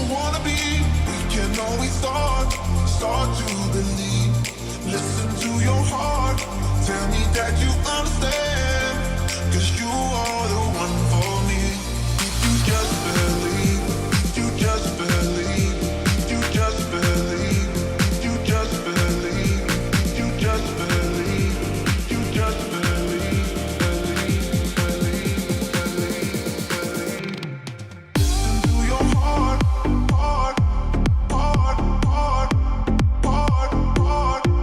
wanna be. We can always start to believe. Listen to your heart, tell me that you understand. 'Cause you are the one for me. If you just believe, if you just believe, if you just believe, if you just believe, if you just believe, if you just believe, believe. Listen to your heart, heart, heart, heart, heart, heart,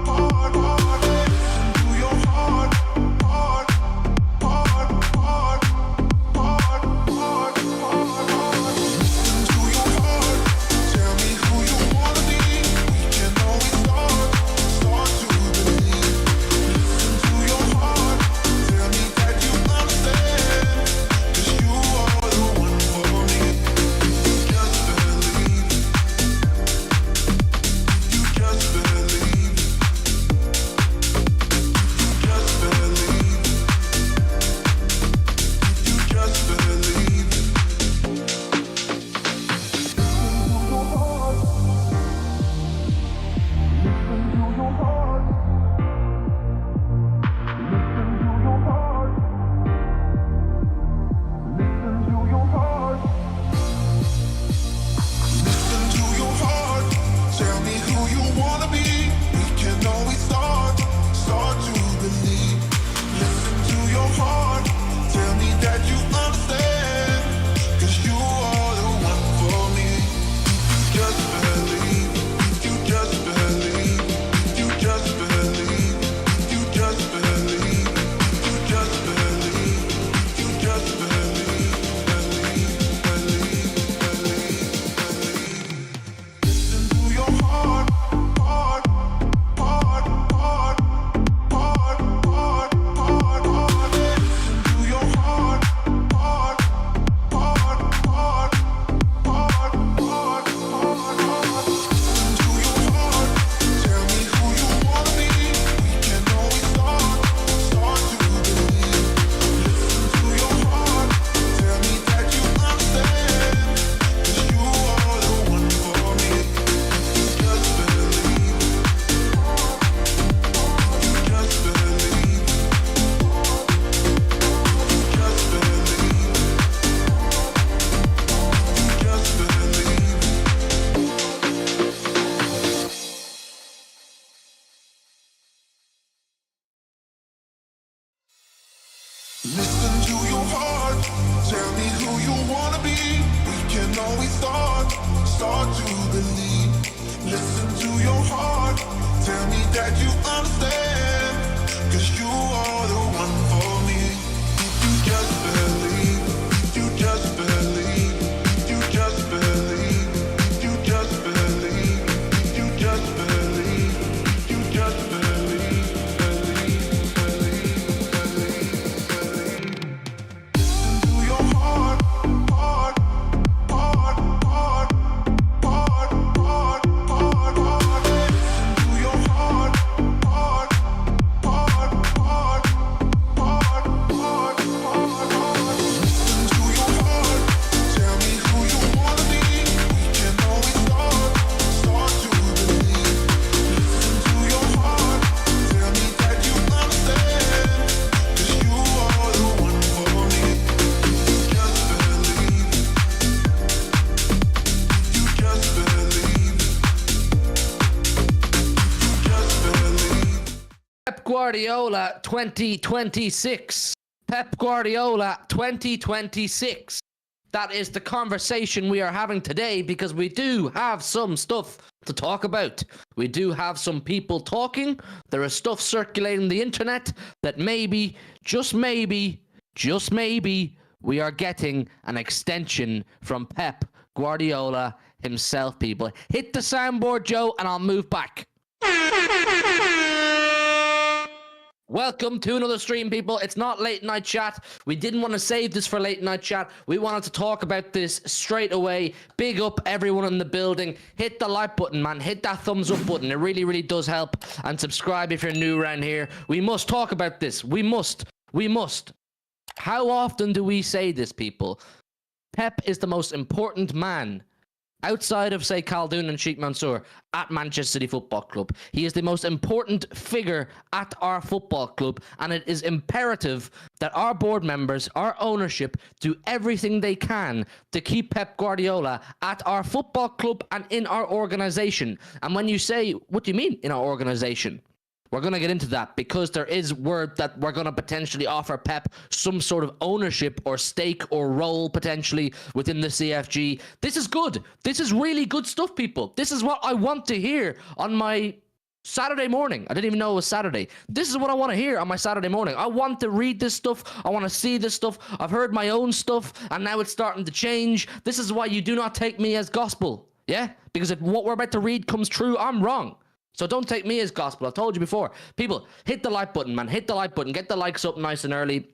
heart, heart. Listen to your heart, heart, heart, heart, heart, heart, heart. Listen to your heart, tell me who you wanna be. We can always start to believe. Listen to your heart, tell me that you understand. 'Cause you are the one for me. If you just believe, if you just believe, if you just believe, if you just believe. Listen to your heart, tell me who you wanna be. We can always start to believe. Listen to your heart, tell me that you understand. 'Cause you are the one for me. If you just believe, if you just believe, if you just believe, if you just believe, if you just believe, if you just believe, believe. Listen to your heart, heart, heart, heart, heart, heart, heart, heart. Listen to your heart, heart, heart, heart, heart, heart, heart, heart. Listen to your heart, tell me who you wanna be. We can always start to believe. Listen to your heart, tell me that you understand. 'Cause you are the one for me. If you just believe, if you just believe, if you just believe, listen to your heart, tell me who you wanna be. We can always start to believe. Listen to your heart, tell me that you understand. 'Cause you are the one for me. If you just believe, if you just believe, if you just believe, if you just believe, if you just believe, if you just believe, believe. Listen to your heart, heart, heart, heart, heart, heart, heart, heart. Listen to your heart, heart, heart, heart, heart, heart, heart, heart. Listen to your heart, tell me who you wanna be. We can always start to believe. Listen to your heart, tell me that you understand. 'Cause you are the one for me. If you just believe, if you just believe, if you just believe. Pep Guardiola 2026. Pep Guardiola 2026. That is the conversation we are having today because we do have some stuff to talk about. We do have some people talking. There is stuff circulating the internet that maybe, just maybe, we are getting an extension from Pep Guardiola himself, people. Hit the soundboard, Joe, and I'll move back. Welcome to another stream, people. It's not late night chat. We didn't want to save this for late night chat. We wanted to talk about this straight away. Big up everyone in the building. Hit the like button, man. Hit that thumbs up button. It really, really does help. And subscribe if you're new around here. We must talk about this. We must. How often do we say this, people? Pep is the most important man outside of, say, Khaldoon and Sheikh Mansour, at Manchester City Football Club. He is the most important figure at our football club, and it is imperative that our board members, our ownership, do everything they can to keep Pep Guardiola at our football club and in our organisation. And when you say, what do you mean in our organisation? We're going to get into that because there is word that we're going to potentially offer Pep some sort of ownership or stake or role potentially within the CFG. This is good. This is really good stuff, people. This is what I want to hear on my Saturday morning. I didn't even know it was Saturday. This is what I want to hear on my Saturday morning. I want to read this stuff. I want to see this stuff. I've heard my own stuff, and now it's starting to change. This is why you do not take me as gospel. Yeah? Because if what we're about to read comes true, I'm wrong. So don't take me as gospel. I've told you before. People, hit the like button, man. Hit the like button. Get the likes up nice and early.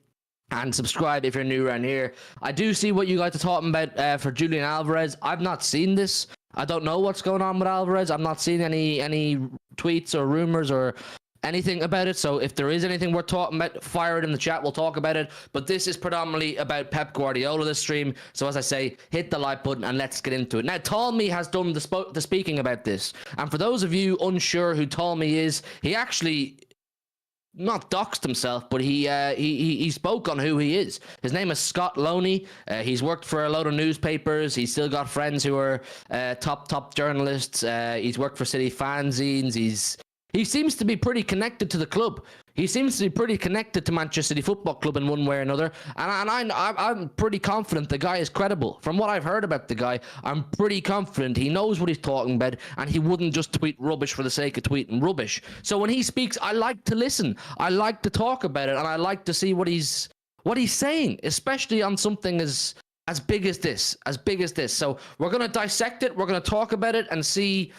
And subscribe if you're new around here. I do see what you guys are talking about for Julian Alvarez. I've not seen this. I don't know what's going on with Alvarez. I'm not seeing any tweets or rumors or anything about it. So if there is anything we're talking about, fire it in the chat. We'll talk about it. But this is predominantly about Pep Guardiola, this stream. So as I say, hit the like button and let's get into it. Now, Talmy has done the speaking about this. And for those of you unsure who Talmy is, he actually not doxed himself, but he spoke on who he is. His name is Scott Loney. He's worked for a load of newspapers. He's still got friends who are top journalists. He's worked for City fanzines. He seems to be pretty connected to the club. He seems to be pretty connected to Manchester City Football Club in one way or another. And I'm pretty confident the guy is credible. From what I've heard about the guy, I'm pretty confident he knows what he's talking about, and he wouldn't just tweet rubbish for the sake of tweeting rubbish. So when he speaks, I like to listen. I like to talk about it, and I like to see what he's saying, especially on something as big as this. So we're going to dissect it. We're going to talk about it and see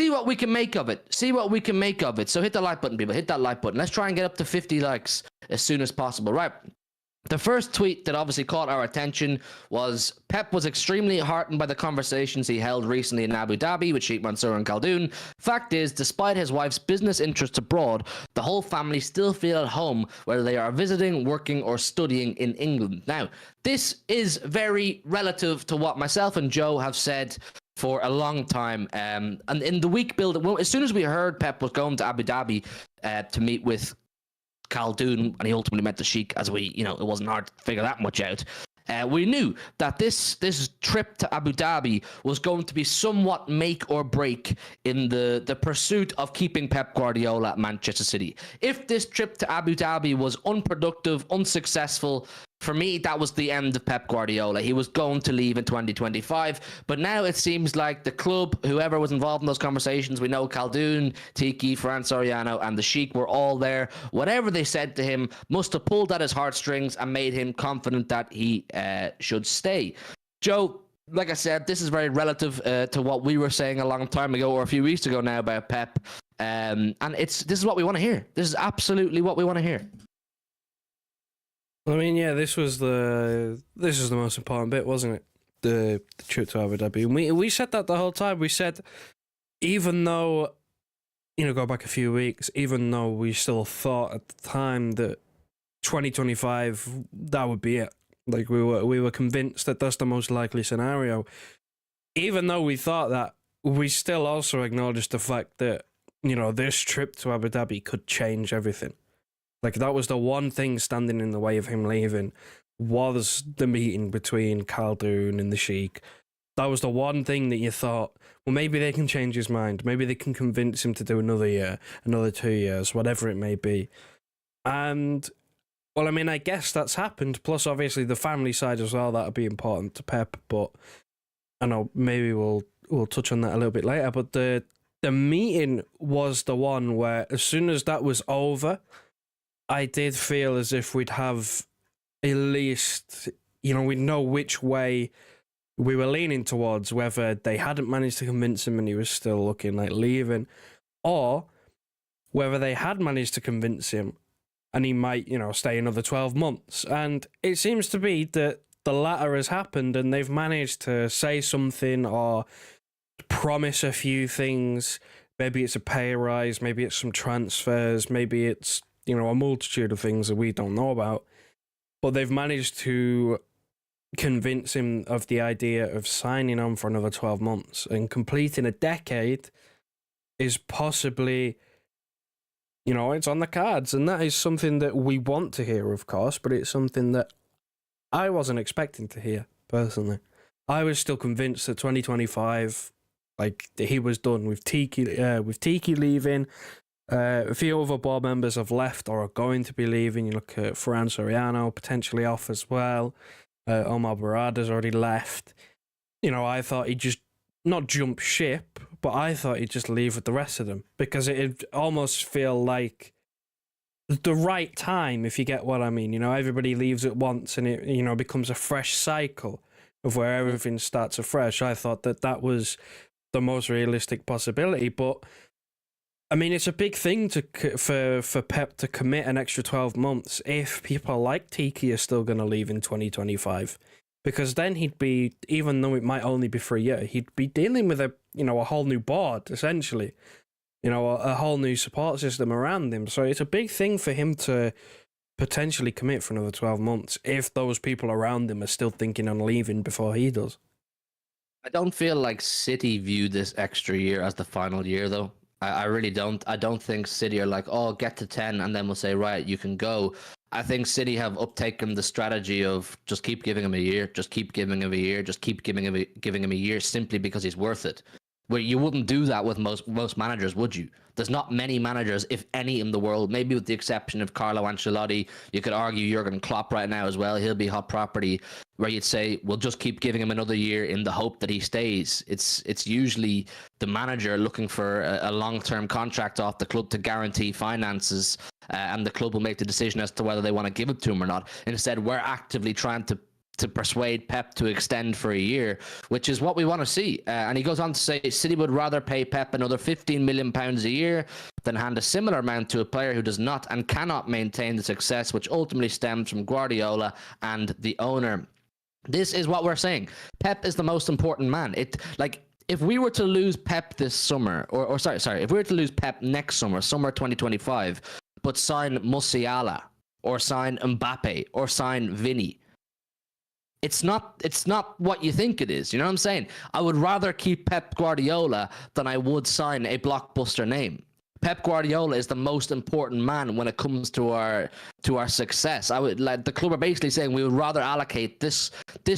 what we can make of it. So hit the like button, people. Hit that like button. Let's try and get up to 50 likes as soon as possible. Right. The first tweet that obviously caught our attention was Pep was extremely heartened by the conversations he held recently in Abu Dhabi with Sheikh Mansour and Khaldoon. Fact is, despite his wife's business interests abroad, the whole family still feel at home whether they are visiting, working, or studying in England. Now, this is very relative to what myself and Joe have said for a long time. And in the week build, as soon as we heard Pep was going to Abu Dhabi to meet with Khaldoon, and he ultimately met the Sheikh, as it wasn't hard to figure that much out. We knew that this trip to Abu Dhabi was going to be somewhat make or break in the pursuit of keeping Pep Guardiola at Manchester City. If this trip to Abu Dhabi was unproductive, unsuccessful, for me, that was the end of Pep Guardiola. He was going to leave in 2025. But now it seems like the club, whoever was involved in those conversations, we know Khaldoon, Tiki, Fran Soriano, and the Sheikh were all there. Whatever they said to him must have pulled at his heartstrings and made him confident that he should stay. Joe, like I said, this is very relative to what we were saying a long time ago, or a few weeks ago now, about Pep. And this is what we want to hear. This is absolutely what we want to hear. I mean, yeah, this was the most important bit, wasn't it? The trip to Abu Dhabi. And we said that the whole time. We said, even though, go back a few weeks, even though we still thought at the time that 2025, that would be it. Like, we were convinced that that's the most likely scenario. Even though we thought that, we still also acknowledged the fact that, this trip to Abu Dhabi could change everything. Like, that was the one thing standing in the way of him leaving, was the meeting between Khaldoon and the Sheikh. That was the one thing that you thought, well, maybe they can change his mind. Maybe they can convince him to do another year, another 2 years, whatever it may be. And, well, I mean, I guess that's happened. Plus, obviously, the family side as well, that'll be important to Pep. But I know maybe we'll touch on that a little bit later. But the meeting was the one where, as soon as that was over, I did feel as if we'd have at least, we'd know which way we were leaning towards, whether they hadn't managed to convince him and he was still looking like leaving, or whether they had managed to convince him and he might, stay another 12 months. And it seems to be that the latter has happened and they've managed to say something or promise a few things. Maybe it's a pay rise, maybe it's some transfers, maybe it's a multitude of things that we don't know about, but they've managed to convince him of the idea of signing on for another 12 months and completing a decade is possibly, you know, it's on the cards. And that is something that we want to hear, of course, but it's something that I wasn't expecting to hear, personally. I was still convinced that 2025, like, he was done with Tiki leaving. A few other board members have left or are going to be leaving. You look at Ferran Soriano, potentially off as well. Omar Barada's already left. You know, I thought he'd just not jump ship, but I thought he'd just leave with the rest of them, because it'd almost feel like the right time, if you get what I mean. You know, everybody leaves at once and it, you know, becomes a fresh cycle of where everything starts afresh. I thought that that was the most realistic possibility, but I mean, it's a big thing for Pep to commit an extra 12 months if people like Tiki are still going to leave in 2025, because then he'd be, even though it might only be for a year, he'd be dealing with a whole new board, essentially, you know, a whole new support system around him. So it's a big thing for him to potentially commit for another 12 months if those people around him are still thinking on leaving before he does. I don't feel like City view this extra year as the final year, though. I really don't. I don't think City are like, oh, get to 10 and then we'll say, right, you can go. I think City have uptaken the strategy of just keep giving him a year, just keep giving him a year, just keep giving him a year, simply because he's worth it. Where you wouldn't do that with most managers, would you? There's not many managers, if any, in the world, maybe with the exception of Carlo Ancelotti. You could argue Jurgen Klopp right now as well. He'll be hot property, where you'd say, we'll just keep giving him another year in the hope that he stays. It's usually the manager looking for a long-term contract off the club to guarantee finances, and the club will make the decision as to whether they want to give it to him or not. Instead, we're actively trying to persuade Pep to extend for a year, which is what we want to see. And he goes on to say City would rather pay Pep another £15 million a year than hand a similar amount to a player who does not and cannot maintain the success which ultimately stems from Guardiola and the owner. This is what we're saying. Pep is the most important man. If we were to lose Pep this summer, if we were to lose Pep next summer 2025, but sign Musiala or sign Mbappe or sign Vinny, it's not what you think it is. You know what I'm saying? I would rather keep Pep Guardiola than I would sign a blockbuster name. Pep Guardiola is the most important man when it comes to our success. I would, like, the club are basically saying we would rather allocate this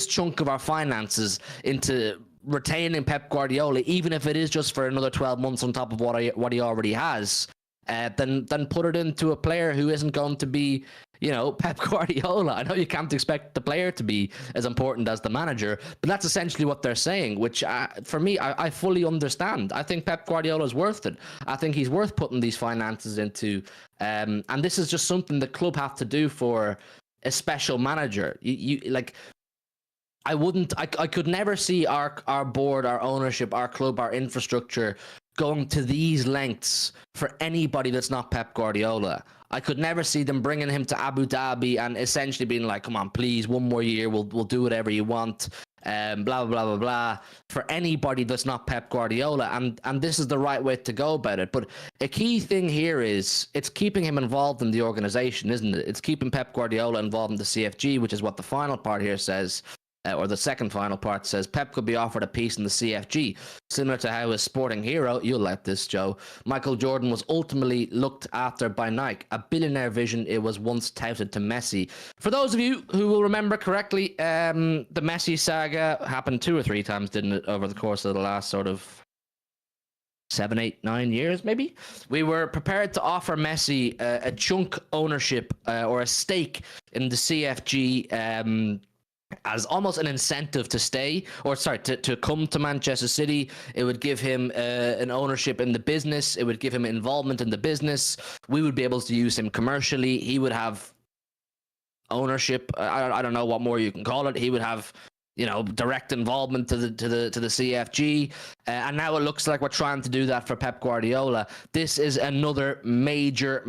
chunk of our finances into retaining Pep Guardiola, even if it is just for another 12 months on top of what he already has, than put it into a player who isn't going to be, you know, Pep Guardiola. I know you can't expect the player to be as important as the manager, but that's essentially what they're saying, which for me, I fully understand. I think Pep Guardiola is worth it. I think he's worth putting these finances into. And this is just something the club have to do for a special manager. I could never see our board, our ownership, our club, our infrastructure going to these lengths for anybody that's not Pep Guardiola. I could never see them bringing him to Abu Dhabi and essentially being like, come on, please, one more year, we'll do whatever you want, blah, blah, blah, blah, blah, for anybody that's not Pep Guardiola. And this is the right way to go about it. But a key thing here is it's keeping him involved in the organization, isn't it? It's keeping Pep Guardiola involved in the CFG, which is what the final part here says. Or the second final part says Pep could be offered a piece in the CFG, similar to how his sporting hero, you'll like this, Joe, Michael Jordan, was ultimately looked after by Nike. A billionaire vision it was once touted to Messi. For those of you who will remember correctly, the Messi saga happened 2 or 3 times, didn't it, over the course of the last sort of 7, 8, 9 years, maybe? We were prepared to offer Messi a chunk ownership or a stake in the CFG, as almost an incentive to stay, or to come to Manchester City. It would give him an ownership in the business. It would give him involvement in the business. We would be able to use him commercially. He would have ownership. I don't know what more you can call it. He would have, you know, direct involvement to the CFG, and now it looks like we're trying to do that for Pep Guardiola. This is another major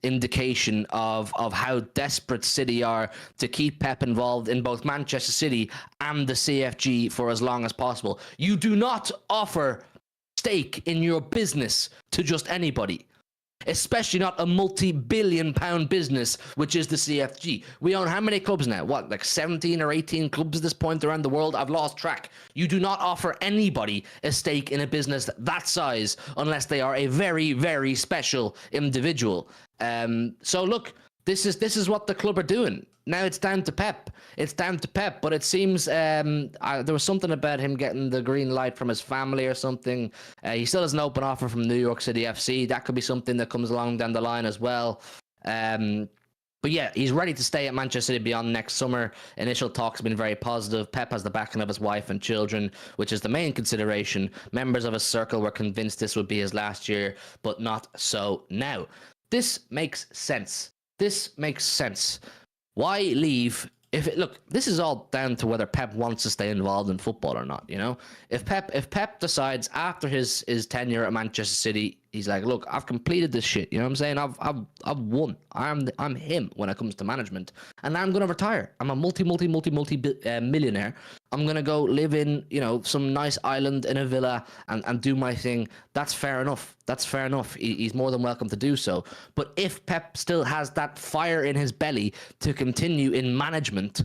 indication of how desperate City are to keep Pep involved in both Manchester City and the CFG for as long as possible. You do not offer stake in your business to just anybody. especially not a multi-billion-pound business, which is the CFG. We own how many clubs now? What, like 17 or 18 clubs at this point around the world? I've lost track. You do not offer anybody a stake in a business that size unless they are a very, very special individual. So look, this is what the club are doing. Now it's down to Pep. It's down to Pep, but it seems there was something about him getting the green light from his family or something. He still has an open offer from New York City FC. That could be something that comes along down the line as well. But yeah, he's ready to stay at Manchester City beyond next summer. Initial talks have been very positive. Pep has the backing of his wife and children, which is the main consideration. Members of his circle were convinced this would be his last year, but not so now. This makes sense. This makes sense. Why leave? Look, this is all down to whether Pep wants to stay involved in football or not. You know, if Pep decides after his tenure at Manchester City, he's like, look, I've completed this shit. You know what I'm saying? I've won. I'm him when it comes to management, and I'm gonna retire. I'm a multi millionaire. I'm gonna go live in, you know, some nice island in a villa and do my thing. That's fair enough. That's fair enough. He's more than welcome to do so. But if Pep still has that fire in his belly to continue in management,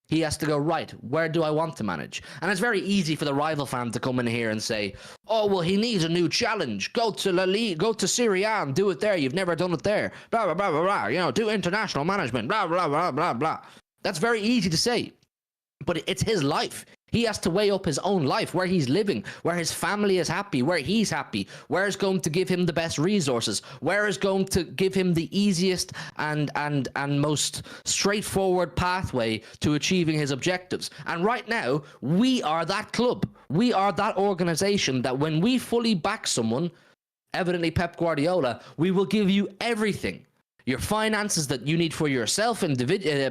he has to go, right, where do I want to manage? And it's very easy for the rival fan to come in here and say, oh, well, he needs a new challenge. Go to La Liga, go to Serie A and do it there. You've never done it there. Blah, blah, blah, blah, blah. You know, do international management. Blah, blah, blah, blah, blah. That's very easy to say. But it's his life. He has to weigh up his own life, where he's living, where his family is happy, where he's happy, where is going to give him the best resources, where is going to give him the easiest and most straightforward pathway to achieving his objectives. And right now, we are that club. We are that organization that when we fully back someone, evidently Pep Guardiola, we will give you everything. Your finances that you need for yourself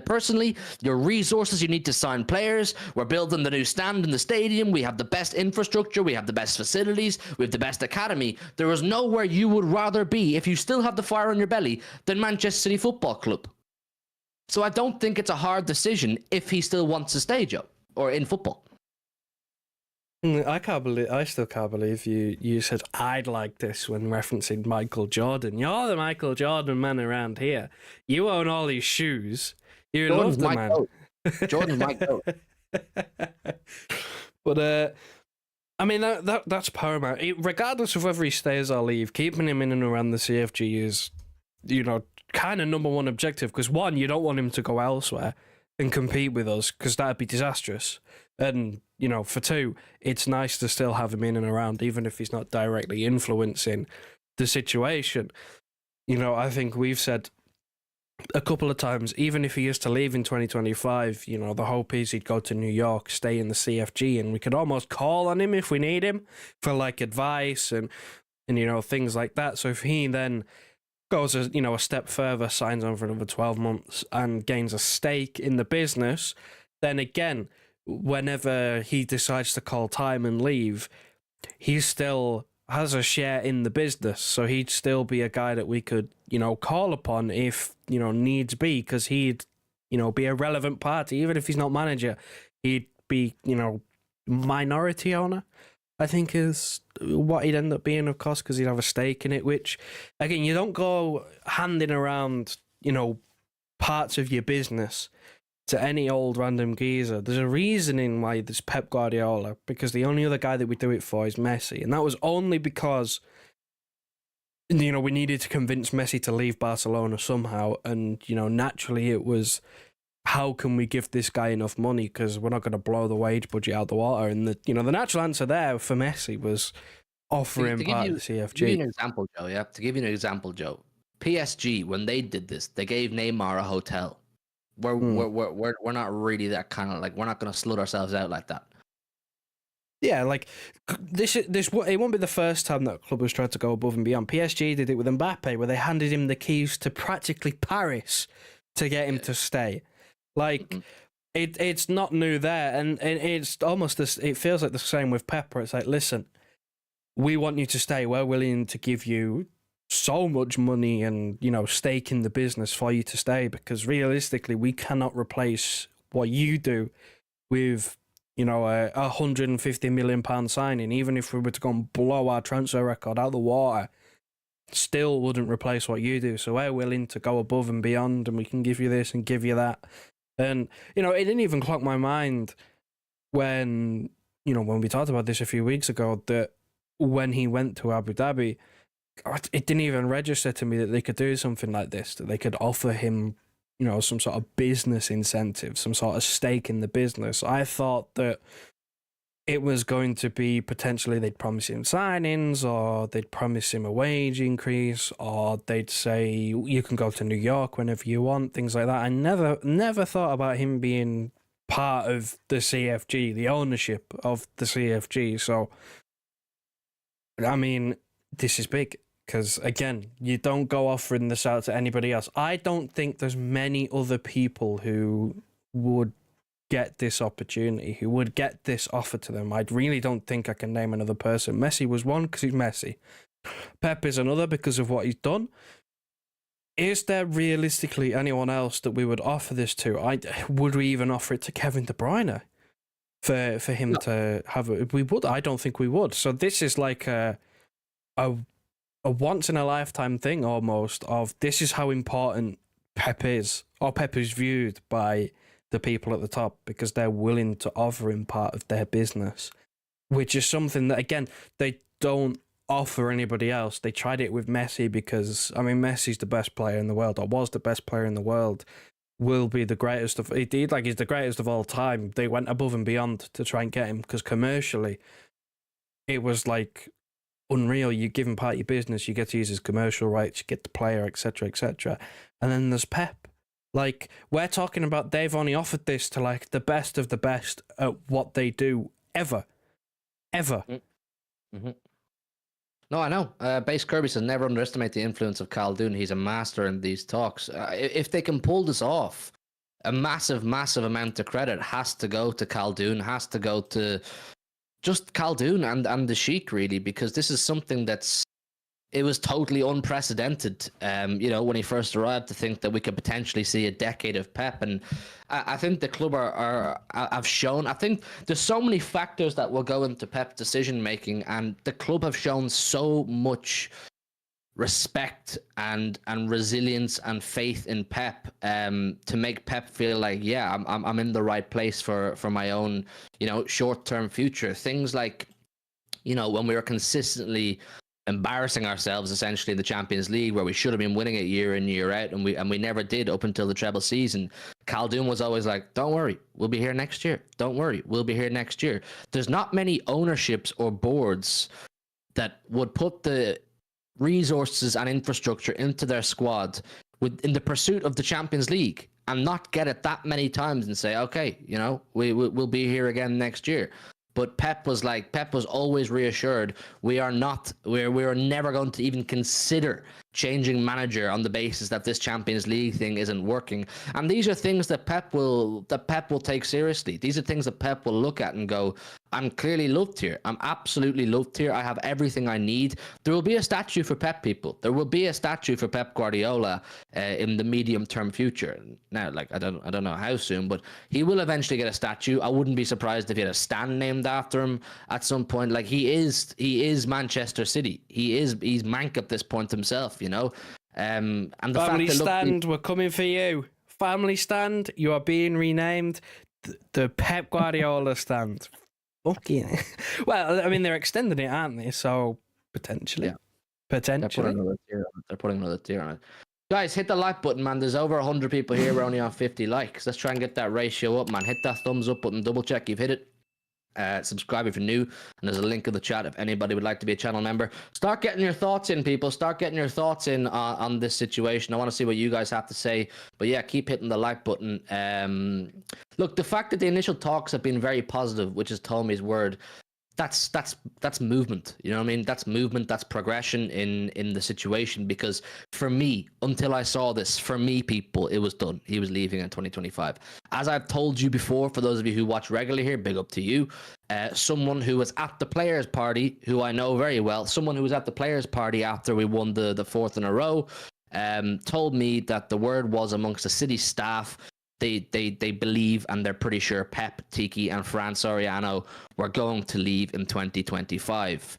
personally, your resources you need to sign players. We're building the new stand in the stadium. We have the best infrastructure. We have the best facilities. We have the best academy. There is nowhere you would rather be if you still have the fire on your belly than Manchester City Football Club. So I don't think it's a hard decision if he still wants to stay, Joe, or in football. I still can't believe you said I'd like this when referencing Michael Jordan. You're the Michael Jordan man around here. You own all these shoes. You love the man. Jordan's my goat. But I mean that's paramount. Regardless of whether he stays or leave, keeping him in and around the CFG is, you know, kind of number one objective. Because one, you don't want him to go elsewhere and compete with us, because that'd be disastrous. And, you know, for two, it's nice to still have him in and around, even if he's not directly influencing the situation. You know, I think we've said a couple of times, even if he is to leave in 2025, you know, the hope is he'd go to New York, stay in the CFG, and we could almost call on him if we need him for, like, advice and you know, things like that. So if he then goes, you know, a step further, signs on for another 12 months and gains a stake in the business, then again, whenever he decides to call time and leave, he still has a share in the business. So he'd still be a guy that we could, you know, call upon if, you know, needs be, because he'd, you know, be a relevant party. Even if he's not manager, he'd be, you know, minority owner, I think is what he'd end up being, of course, because he'd have a stake in it, which, again, you don't go handing around, you know, parts of your business to any old random geezer. There's a reasoning why there's Pep Guardiola, because the only other guy that we do it for is Messi. And that was only because, you know, we needed to convince Messi to leave Barcelona somehow. And, you know, naturally it was, how can we give this guy enough money? Because we're not going to blow the wage budget out the water. And, the natural answer there for Messi was offer him part of the CFG. To give you an example, Joe, yeah? To give you an example, Joe, PSG, when they did this, they gave Neymar a hotel. We're not really that kind of, like, we're not going to slut ourselves out like that. Yeah, like this it won't be the first time that club has tried to go above and beyond. PSG did it with Mbappe, where they handed him the keys to practically Paris to get him to stay. Like it's not new there, and it's almost this. It feels like the same with Pep. It's like, listen, we want you to stay. We're willing to give you so much money and, you know, stake in the business for you to stay, because realistically we cannot replace what you do with, you know, a £150 million signing. Even if we were to go and blow our transfer record out the water, still wouldn't replace what you do. So we're willing to go above and beyond, and we can give you this and give you that. And, you know, it didn't even clock my mind when, you know, when we talked about this a few weeks ago, that when he went to Abu Dhabi, it didn't even register to me that they could do something like this, that they could offer him, you know, some sort of business incentive, some sort of stake in the business. I thought that it was going to be potentially they'd promise him signings, or they'd promise him a wage increase, or they'd say you can go to New York whenever you want, things like that. I never thought about him being part of the CFG, the ownership of the CFG. So, I mean, this is big, because, again, you don't go offering this out to anybody else. I don't think there's many other people who would get this opportunity, who would get this offer to them. I really don't think I can name another person. Messi was one because he's Messi. Pep is another because of what he's done. Is there realistically anyone else that we would offer this to? Would we even offer it to Kevin De Bruyne for him to have it? We would. I don't think we would. So this is like a once in a lifetime thing almost, of this is how important Pep is, or Pep is viewed by the people at the top, because they're willing to offer him part of their business, which is something that, again, they don't offer anybody else. They tried it with Messi because, I mean, Messi's the best player in the world, or was the best player in the world, will be the greatest of, he's the greatest of all time. They went above and beyond to try and get him, because commercially it was like unreal. You give him part of your business, you get to use his commercial rights, you get the player, etc., etc. And then there's Pep. Like, we're talking about, they've only offered this to, like, the best of the best at what they do ever. Mm-hmm. No, I know. Base Kirby says never underestimate the influence of Khaldoon. He's a master in these talks. If they can pull this off, a massive, massive amount of credit has to go to Khaldoon, has to go to just Khaldoon and the Sheikh, really, because this is something it was totally unprecedented, you know, when he first arrived, to think that we could potentially see a decade of Pep. And I think the club have shown, I think there's so many factors that will go into Pep decision making, and the club have shown so much respect and resilience and faith in Pep, to make Pep feel like, yeah, I'm in the right place for my own, you know, short-term future. Things like, you know, when we were consistently embarrassing ourselves essentially in the Champions League, where we should have been winning it year in, year out, and we never did up until the treble season. Khaldoon was always like, don't worry, we'll be here next year. Don't worry, we'll be here next year. There's not many ownerships or boards that would put the resources and infrastructure into their squad in the pursuit of the Champions League, and not get it that many times and say, okay, you know, we'll be here again next year. But Pep was always reassured, we are never going to even consider changing manager on the basis that this Champions League thing isn't working. And these are things that Pep will take seriously. These are things that Pep will look at and go, I'm clearly loved here. I'm absolutely loved here. I have everything I need. There will be a statue for Pep, people. There will be a statue for Pep Guardiola in the medium-term future. Now, like, I don't know how soon, but he will eventually get a statue. I wouldn't be surprised if he had a stand named after him at some point. Like, he is Manchester City. He's Mank at this point himself, you know. And the Family fact that, Stand, we're coming for you. Family Stand, you are being renamed the Pep Guardiola Stand. Okay. Well, I mean, they're extending it, aren't they? So potentially, They're putting another tier on it. Guys, hit the like button, man. There's over 100 people here. We're only on 50 likes. Let's try and get that ratio up, man. Hit that thumbs up button. Double check you've hit it. Subscribe if you're new, and there's a link in the chat if anybody would like to be a channel member. Start getting your thoughts in, people. Start getting your thoughts in on this situation. I want to see what you guys have to say. But yeah, keep hitting the like button. Look, the fact that the initial talks have been very positive, which is Tommy's word, that's movement. You know what I mean? That's movement. That's progression in the situation. Because for me, until I saw this, for me, people, it was done. He was leaving in 2025. As I've told you before, for those of you who watch regularly here, big up to you. Someone who was at the players' party, who I know very well, someone who was at the players' party after we won the fourth in a row, told me that the word was amongst the City staff. They believe, and they're pretty sure, Pep, Tiki, and Fran Soriano were going to leave in 2025.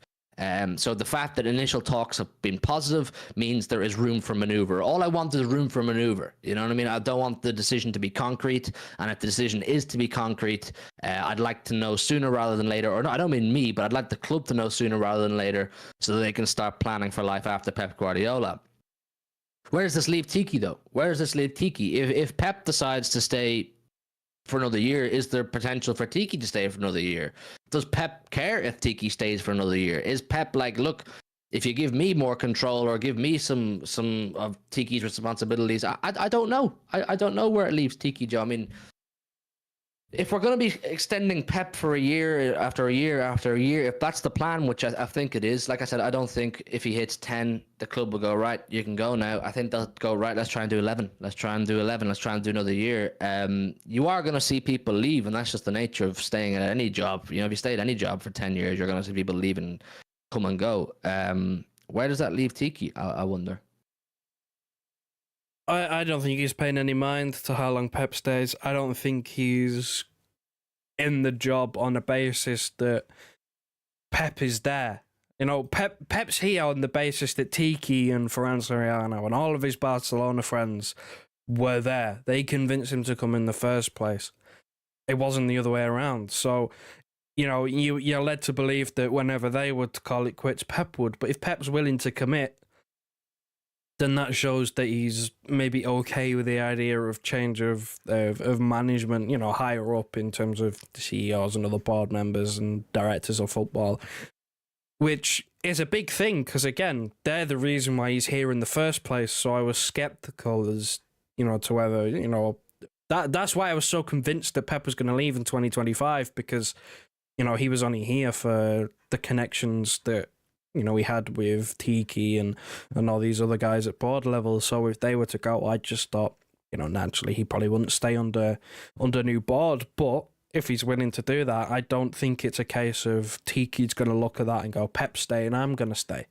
So the fact that initial talks have been positive means there is room for maneuver. All I want is room for maneuver. You know what I mean? I don't want the decision to be concrete. And if the decision is to be concrete, I'd like to know sooner rather than later. Or no, I don't mean me, but I'd like the club to know sooner rather than later so that they can start planning for life after Pep Guardiola. Where does this leave Tiki, though? Where does this leave Tiki? If Pep decides to stay for another year, is there potential for Tiki to stay for another year? Does Pep care if Tiki stays for another year? Is Pep like, look, if you give me more control or give me some of Tiki's responsibilities, I don't know. I don't know where it leaves Tiki, Joe. I mean, if we're going to be extending Pep for a year after a year after a year, if that's the plan, which I think it is, like I said, I don't think if he hits 10, the club will go, right, you can go now. I think they'll go, right, let's try and do 11. Let's try and do 11. Let's try and do another year. You are going to see people leave, and that's just the nature of staying at any job. You know, if you stay at any job for 10 years, you're going to see people leave and come and go. Where does that leave Tiki, I wonder? I don't think he's paying any mind to how long Pep stays. I don't think he's in the job on a basis that Pep is there. You know, Pep's here on the basis that Tiki and Ferran Soriano and all of his Barcelona friends were there. They convinced him to come in the first place. It wasn't the other way around. So, you know, you're led to believe that whenever they would call it quits, Pep would. But if Pep's willing to commit, then that shows that he's maybe okay with the idea of change of management, you know, higher up in terms of the CEOs and other board members and directors of football, which is a big thing because, again, they're the reason why he's here in the first place. So I was skeptical as, you know, to whether, you know, that's why I was so convinced that Pep was going to leave in 2025 because, you know, he was only here for the connections that, you know, we had with Tiki and all these other guys at board level. So if they were to go, I just thought, you know, naturally he probably wouldn't stay under new board. But if he's willing to do that, I don't think it's a case of Tiki's going to look at that and go, Pep stay and I'm going to stay.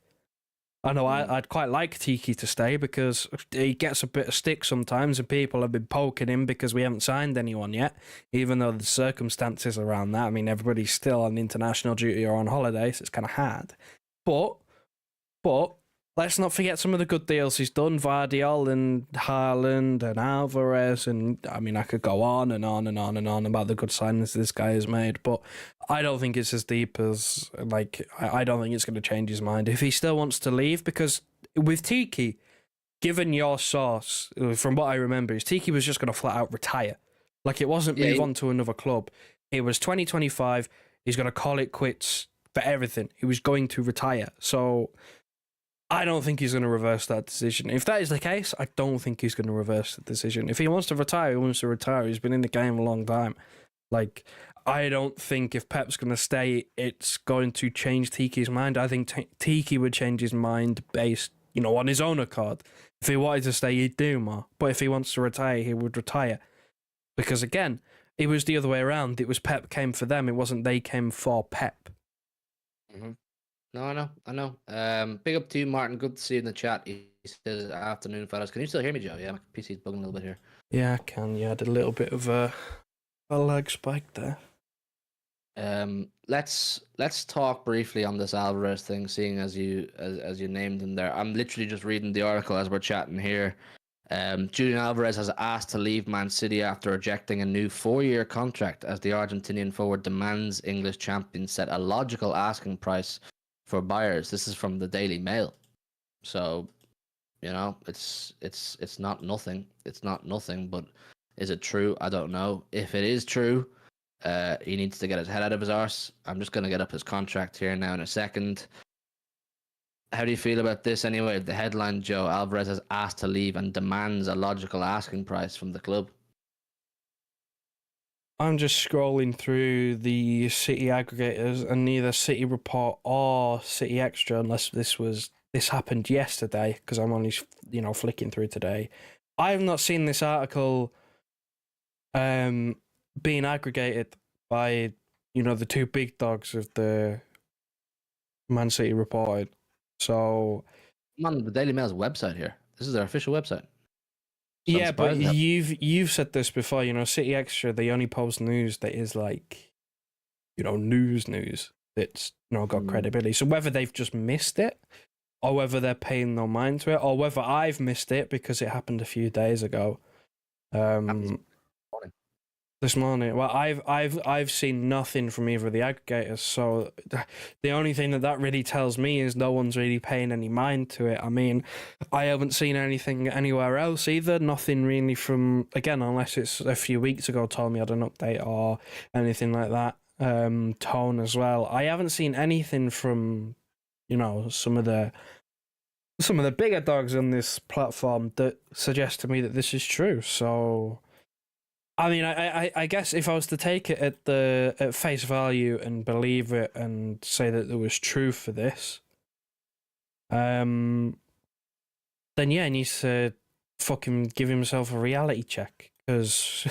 I know I'd quite like Tiki to stay because he gets a bit of stick sometimes and people have been poking him because we haven't signed anyone yet, even though the circumstances around that, I mean, everybody's still on international duty or on holiday, so it's kind of hard. But let's not forget some of the good deals he's done. Vardiol and Haaland and Alvarez, and I mean I could go on and on and on and on about the good signings this guy has made. But I don't think it's as deep as I don't think it's going to change his mind if he still wants to leave. Because with Tiki, given your source, from what I remember, is Tiki was just going to flat out retire. Like it wasn't move on to another club. It was 2025. He's going to call it quits for everything. He was going to retire. So I don't think he's going to reverse that decision. If that is the case, I don't think he's going to reverse the decision. If he wants to retire, he wants to retire. He's been in the game a long time. Like, I don't think if Pep's going to stay, it's going to change Tiki's mind. I think Tiki would change his mind based, you know, on his own accord. If he wanted to stay, he'd do more. But if he wants to retire, he would retire. Because again, it was the other way around. It was Pep came for them. It wasn't they came for Pep. Mm-hmm. No, I know. Big up to you, Martin. Good to see you in the chat. He says, afternoon, fellas. Can you still hear me, Joe? Yeah, my PC's bugging a little bit here. Yeah, I can. Yeah, I did a little bit of a lag spike there. Let's talk briefly on this Alvarez thing, seeing as you named him there. I'm literally just reading the article as we're chatting here. Julian Alvarez has asked to leave Man City after rejecting a new 4-year contract as the Argentinian forward demands English champions set a logical asking price for buyers. This is from the Daily Mail. So, you know, it's not nothing. It's not nothing, but is it true? I don't know. If it is true, he needs to get his head out of his arse. I'm just going to get up his contract here now in a second. How do you feel about this anyway? The headline, Joe, Alvarez has asked to leave and demands a logical asking price from the club. I'm just scrolling through the City aggregators and neither City Report or City Extra, unless this happened yesterday, because I'm only, you know, flicking through today. I have not seen this article being aggregated by, you know, the two big dogs of the Man City reported. So I'm on the Daily Mail's website here. This is their official website. So yeah, but you've said this before, you know, City Extra, they only post news that is like, you know, news. that's got credibility. So whether they've just missed it, or whether they're paying no mind to it, or whether I've missed it because it happened a few days ago. Morning. This morning. Well, I've seen nothing from either of the aggregators, so the only thing that really tells me is no one's really paying any mind to it. I mean, I haven't seen anything anywhere else either. Nothing really from, again, unless it's a few weeks ago told me I had an update or anything like that. Tone as well. I haven't seen anything from, some of the bigger dogs on this platform that suggest to me that this is true. So, I mean, I guess if I was to take it at face value and believe it and say that there was truth for this, then yeah, he needs to fucking give himself a reality check because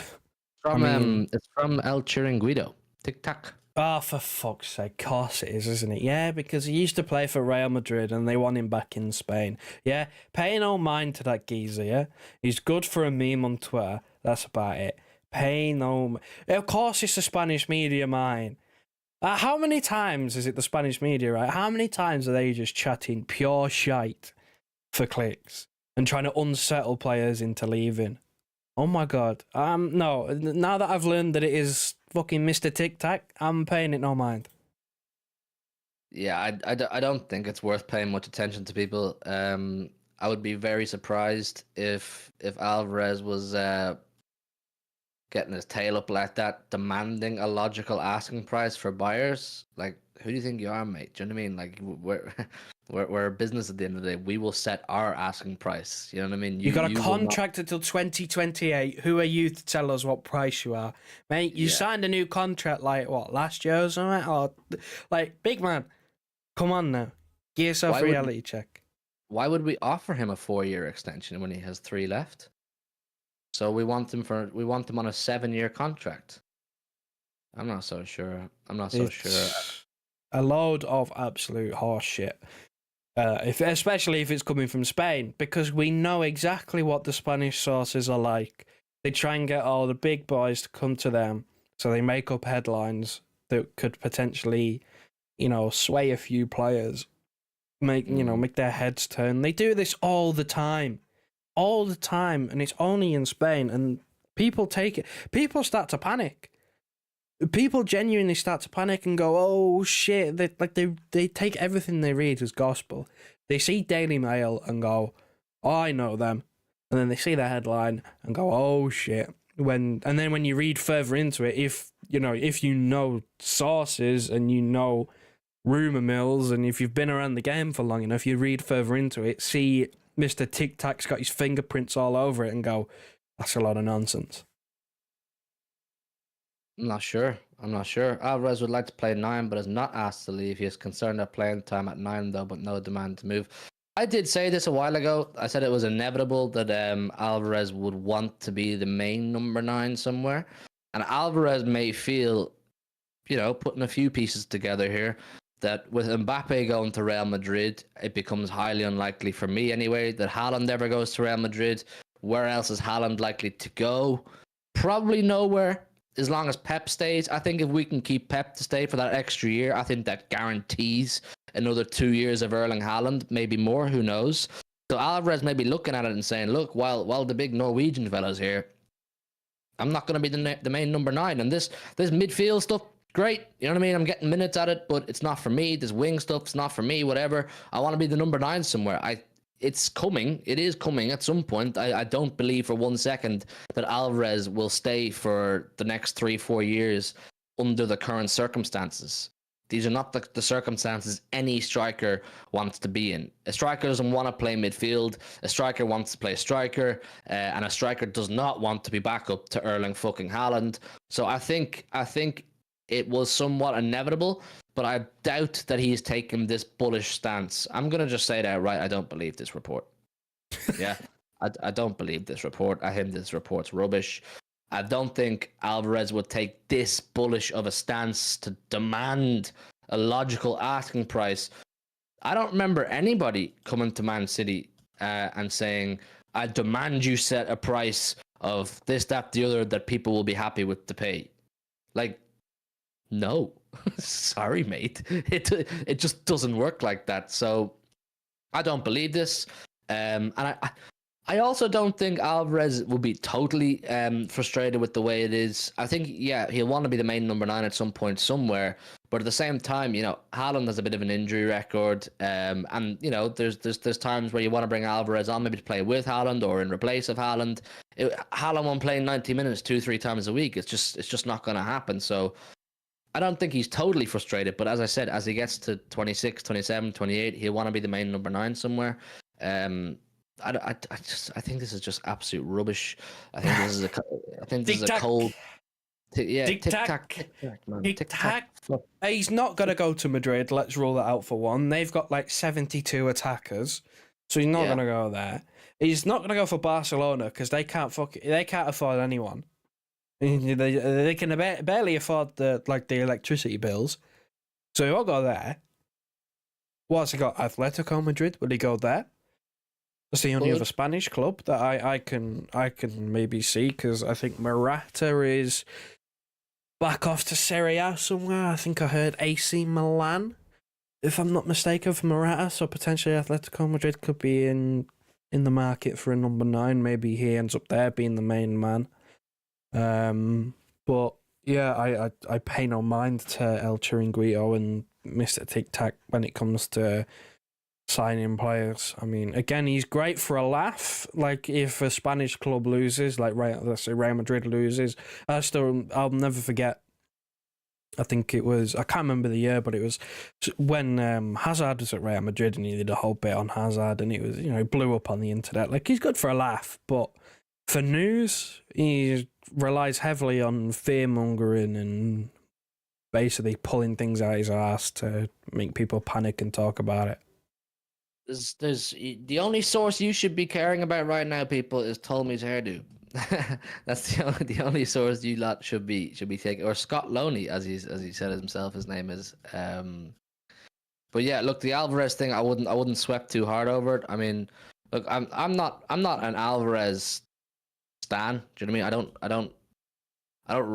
It's from El Chiringuito. Tic Tac. Oh, for fuck's sake, of course it is, isn't it? Yeah, because he used to play for Real Madrid and they want him back in Spain. Yeah, pay no mind to that geezer, yeah? He's good for a meme on Twitter, that's about it. Pay no... Of course it's the Spanish media, mine. How many times is it the Spanish media, right? How many times are they just chatting pure shite for clicks and trying to unsettle players into leaving? Oh my god. No, now that I've learned that it is fucking Mr. Tic Tac, I'm paying it no mind. Yeah, I don't think it's worth paying much attention to people. I would be very surprised if Alvarez was getting his tail up like that, demanding a logical asking price for buyers. Like, who do you think you are, mate? Do you know what I mean? Like, we're a business at the end of the day. We will set our asking price. You know what I mean? You got a contract until 2028. Who are you to tell us what price you are? Mate, you signed a new contract like, what, last year or something? Or, like, big man, come on now. Give yourself a reality check. Why would we offer him a 4-year extension when he has 3 left? So we want him on a 7-year contract. I'm not so sure. A load of absolute horse shit. Especially if it's coming from Spain, because we know exactly what the Spanish sources are like. They try and get all the big boys to come to them, so they make up headlines that could potentially, sway a few players, make their heads turn. They do this all the time, and it's only in Spain, and people take it. People start to panic. People genuinely start to panic and go, "Oh shit!" They take everything they read as gospel. They see Daily Mail and go, "Oh, I know them," and then they see the headline and go, "Oh shit!" And then when you read further into it, if you know sources and you know rumor mills, and if you've been around the game for long enough, you read further into it, see Mr. Tic Tac's got his fingerprints all over it, and go, "That's a lot of nonsense." I'm not sure. Alvarez would like to play 9, but is not asked to leave. He is concerned at playing time at 9, though, but no demand to move. I did say this a while ago. I said it was inevitable that Alvarez would want to be the main number 9 somewhere. And Alvarez may feel, putting a few pieces together here, that with Mbappe going to Real Madrid, it becomes highly unlikely, for me anyway, that Haaland ever goes to Real Madrid. Where else is Haaland likely to go? Probably nowhere. As long as Pep stays, I think if we can keep Pep to stay for that extra year, I think that guarantees another 2 years of Erling Haaland, maybe more, who knows. So Alvarez may be looking at it and saying, look, while the big Norwegian fella's here, I'm not going to be the main number 9. And this midfield stuff, great. You know what I mean? I'm getting minutes at it, but it's not for me. This wing stuff's not for me, whatever. I want to be the number 9 somewhere. It's coming. It is coming at some point. I don't believe for 1 second that Alvarez will stay for the next 3-4 years under the current circumstances. These are not the circumstances any striker wants to be in. A striker doesn't want to play midfield. A striker wants to play striker, and a striker does not want to be back up to Erling fucking Haaland. So I think it was somewhat inevitable, but I doubt that he's taken this bullish stance. I'm going to just say that outright. I don't believe this report. Yeah, I don't believe this report. I think this report's rubbish. I don't think Alvarez would take this bullish of a stance to demand a logical asking price. I don't remember anybody coming to Man City and saying, I demand you set a price of this, that, the other that people will be happy with to pay. Like, No, sorry, mate. It just doesn't work like that. So I don't believe this. And I also don't think Alvarez will be totally frustrated with the way it is. I think, yeah, he'll want to be the main number 9 at some point somewhere. But at the same time, you know, Haaland has a bit of an injury record. And, you know, there's times where you want to bring Alvarez on maybe to play with Haaland or in replace of Haaland. Haaland won't play 90 minutes 2-3 times a week. It's just not going to happen. So I don't think he's totally frustrated, but as I said, as he gets to 26, 27, 28, he'll want to be the main number 9 somewhere. I think this is just absolute rubbish. I think this is a cold. Tic tac, man. Tic tac. He's not going to go to Madrid. Let's rule that out for one. They've got like 72 attackers, so he's not going to go there. He's not going to go for Barcelona because they can't afford anyone. They can barely afford the electricity bills, so he won't go there. What's he got? Atletico Madrid. Will he go there? That's the only other Spanish club that I can maybe see, because I think Morata is back off to Serie A somewhere. I think I heard AC Milan, if I'm not mistaken, for Morata. So potentially Atletico Madrid could be in the market for a number 9. Maybe he ends up there being the main man. But yeah, I pay no mind to El Chiringuito and Mr. Tic Tac when it comes to signing players. I mean, again, he's great for a laugh. Like if a Spanish club loses, like let's say Real Madrid loses, I'll never forget. I think it was, I can't remember the year, but it was when Hazard was at Real Madrid and he did a whole bit on Hazard, and it was, you know, it blew up on the internet. Like, he's good for a laugh, but for news, he relies heavily on fear mongering and basically pulling things out his ass to make people panic and talk about it. There's the only source you should be caring about right now, people, is Tolmy's hairdo. That's the only source you lot should be taking, or Scott Loney, as he said himself, his name is. But yeah, look, the Alvarez thing, I wouldn't sweat too hard over it. I mean, look, I'm not an Alvarez stan. Do you know what I mean? I don't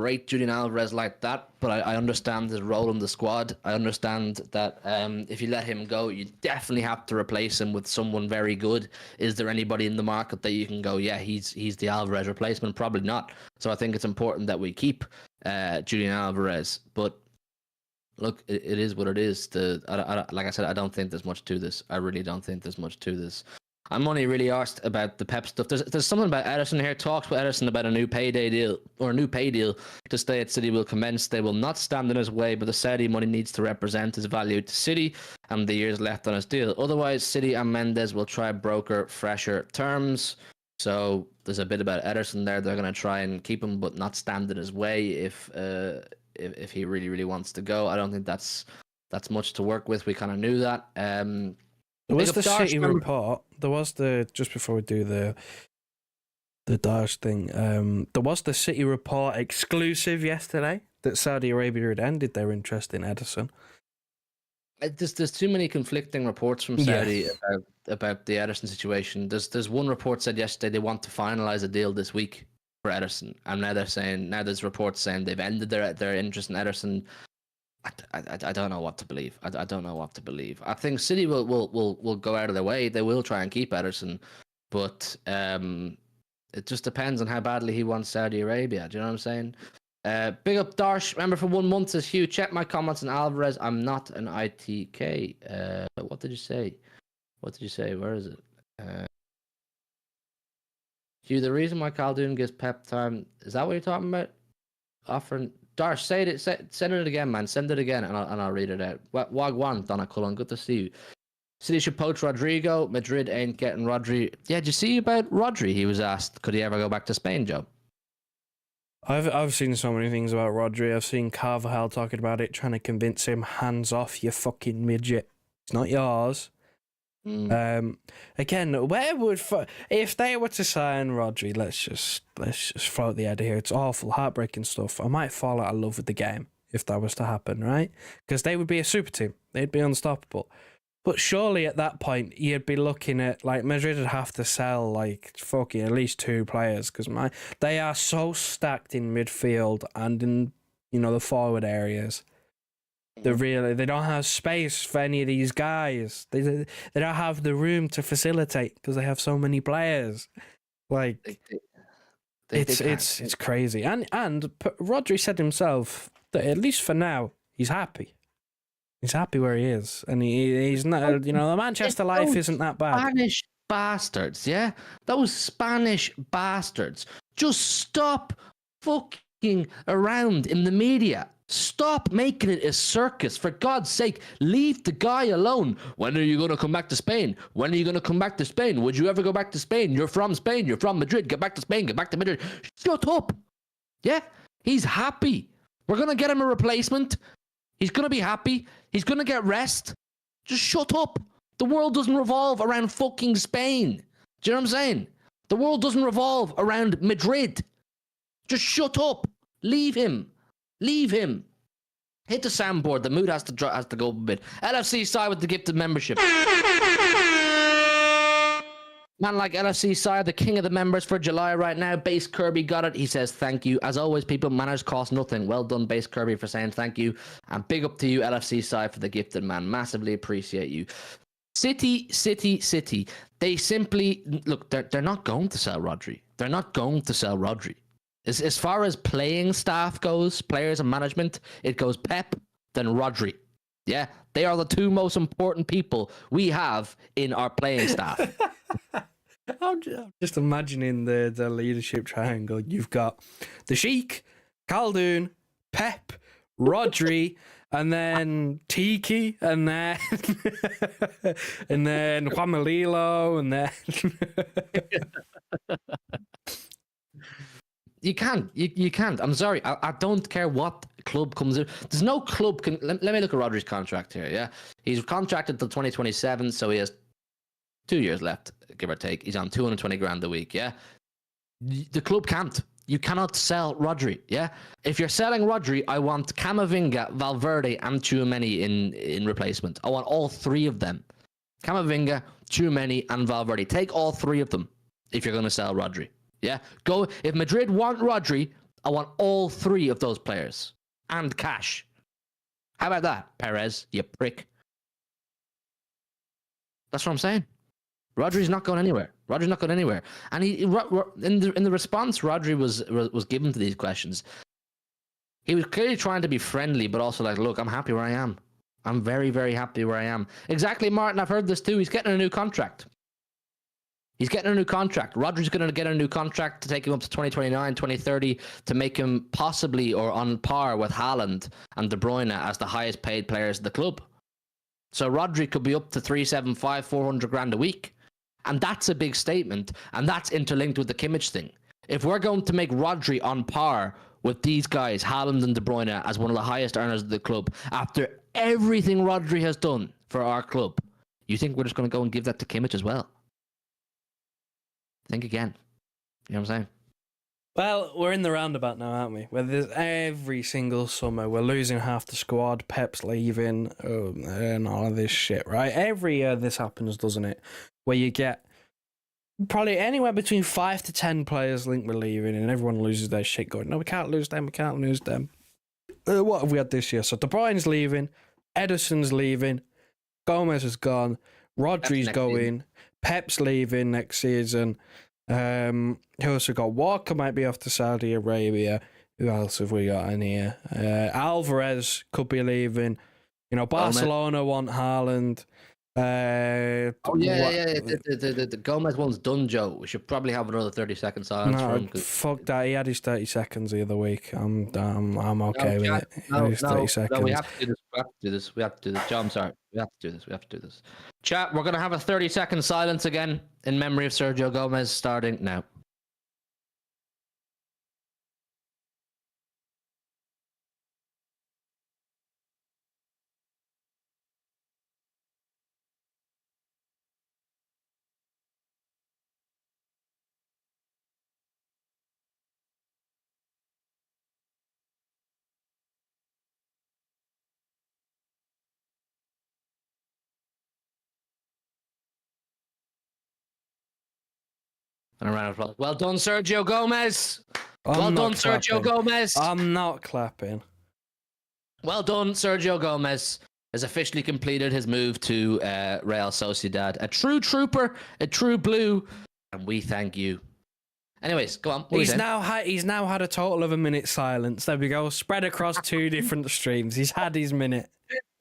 rate Julian Alvarez like that, but I understand his role in the squad. I understand that if you let him go, you definitely have to replace him with someone very good. Is there anybody in the market that you can go, yeah, he's the Alvarez replacement? Probably not. So I think it's important that we keep Julian Alvarez. But look, it is what it is. Like I said, I don't think there's much to this. I really don't think there's much to this. I'm only really asked about the Pep stuff. There's something about Ederson here. Talks with Ederson about a new pay deal to stay at City will commence. They will not stand in his way, but the Saudi money needs to represent his value to City and the years left on his deal. Otherwise, City and Mendes will try broker fresher terms. So there's a bit about Ederson there. They're going to try and keep him, but not stand in his way if he really, really wants to go. I don't think that's much to work with. We kind of knew that. There was the City report. There was just before we do the Daesh thing. There was the City report exclusive yesterday that Saudi Arabia had ended their interest in Ederson. There's too many conflicting reports from Saudi about the Ederson situation. There's one report said yesterday they want to finalize a deal this week for Ederson, and now there's reports saying they've ended their interest in Ederson. I don't know what to believe. I don't know what to believe. I think City will go out of their way. They will try and keep Ederson, but it just depends on how badly he wants Saudi Arabia. Do you know what I'm saying? Big up Darsh. Remember, for 1 month says Hugh. Check my comments on Alvarez. I'm not an ITK. What did you say? Where is it? Hugh, the reason why Caldoon gives Pep time, is that what you're talking about? Offering. Darsh, send it again, man. Send it again, and I'll read it out. Wagwan, Donna Cullen, good to see you. City should poach Rodrigo. Madrid ain't getting Rodri. Yeah, did you see about Rodri? He was asked, could he ever go back to Spain, Joe? I've seen so many things about Rodri. I've seen Carvajal talking about it, trying to convince him, hands off, you fucking midget. It's not yours. Again, if they were to sign Rodri, let's just float the idea here. It's awful, heartbreaking stuff. I might fall out of love with the game if that was to happen, right? Because they would be a super team. They'd be unstoppable. But surely at that point, you'd be looking at, like, Madrid would have to sell, like, fucking at least 2 players, because they are so stacked in midfield and in the forward areas. They don't have space for any of these guys. They don't have the room to facilitate because they have so many players. Like it's crazy. And Rodri said himself that at least for now he's happy. He's happy where he is, and he's not. The Manchester life isn't that bad. Spanish bastards, yeah, those Spanish bastards. Just stop fucking around in the media. Stop making it a circus. For God's sake, leave the guy alone. When are you going to come back to Spain? When are you going to come back to Spain? Would you ever go back to Spain? You're from Spain. You're from Madrid. Get back to Spain. Get back to Madrid. Shut up. Yeah, he's happy. We're going to get him a replacement. He's going to be happy. He's going to get rest. Just shut up. The world doesn't revolve around fucking Spain. Do you know what I'm saying? The world doesn't revolve around Madrid. Just shut up. Leave him. Leave him. Hit the soundboard. The mood has to go up a bit. LFC side with the gifted membership. Man like LFC side, the king of the members for July right now. Base Kirby got it. He says thank you. As always, people, manners cost nothing. Well done, Base Kirby, for saying thank you. And big up to you, LFC side, for the gifted, man. Massively appreciate you. City. They simply, look, they're not going to sell Rodri. They're not going to sell Rodri. As far as playing staff goes, players and management, it goes Pep, then Rodri. Yeah, they are the two most important people we have in our playing staff. I'm just imagining the leadership triangle. You've got the Sheik, Khaldoon, Pep, Rodri, and then Tiki, and then and then Juamalilo, and then You can't. You can't. I'm sorry. I don't care what club comes in. There's no club can. Let me look at Rodri's contract here. Yeah, he's contracted till 2027, so he has 2 years left, give or take. He's on 220 grand a week. Yeah, the club can't. You cannot sell Rodri. Yeah, if you're selling Rodri, I want Camavinga, Valverde, and Tchouaméni in replacement. I want all three of them. Camavinga, Tchouaméni, and Valverde. Take all three of them if you're going to sell Rodri. Yeah, go. If Madrid want Rodri, I want all three of those players and cash. How about that, Perez? You prick. That's what I'm saying. Rodri's not going anywhere. Rodri's not going anywhere. And he in the response Rodri was given to these questions, he was clearly trying to be friendly, but also like, look, I'm happy where I am. I'm very, very happy where I am. Exactly, Martin. I've heard this too. He's getting a new contract. He's getting a new contract. Rodri's going to get a new contract to take him up to 2029, 2030 to make him possibly or on par with Haaland and De Bruyne as the highest paid players in the club. So Rodri could be up to 375, 400 grand a week. And that's a big statement. And that's interlinked with the Kimmich thing. If we're going to make Rodri on par with these guys, Haaland and De Bruyne, as one of the highest earners of the club, after everything Rodri has done for our club, you think we're just going to go and give that to Kimmich as well? Think again. You know what I'm saying? Well, we're in the roundabout now, aren't we? Where there's every single summer we're losing half the squad, Pep's leaving, and all of this shit, right? Every year this happens, doesn't it? Where you get probably anywhere between 5 to 10 players linked with leaving, and everyone loses their shit going, no, we can't lose them, we can't lose them. What have we had this year? So De Bruyne's leaving, Ederson's leaving, Gomez is gone, Rodri's going, Pep's leaving next season. Who else we got? Walker might be off to Saudi Arabia. Who else have we got in here? Alvarez could be leaving. Barcelona want Haaland. The Gomez one's done, Joe. We should probably have another 30-second silence for him. Fuck that. He had his 30 seconds the other week. I'm okay with it. His 30 seconds. No, we have to do this. We have to do this. Joe, I'm sorry. We have to do this. Chat, we're going to have a 30-second silence again in memory of Sergio Gomez starting now. And a round of applause. Well done, Sergio Gomez. Well done, Sergio Gomez. I'm not clapping. Well done, Sergio Gomez has officially completed his move to Real Sociedad. A true trooper, a true blue, and we thank you. Anyways, go on. He's now had a total of a minute silence. There we go. Spread across 2 different streams. He's had his minute.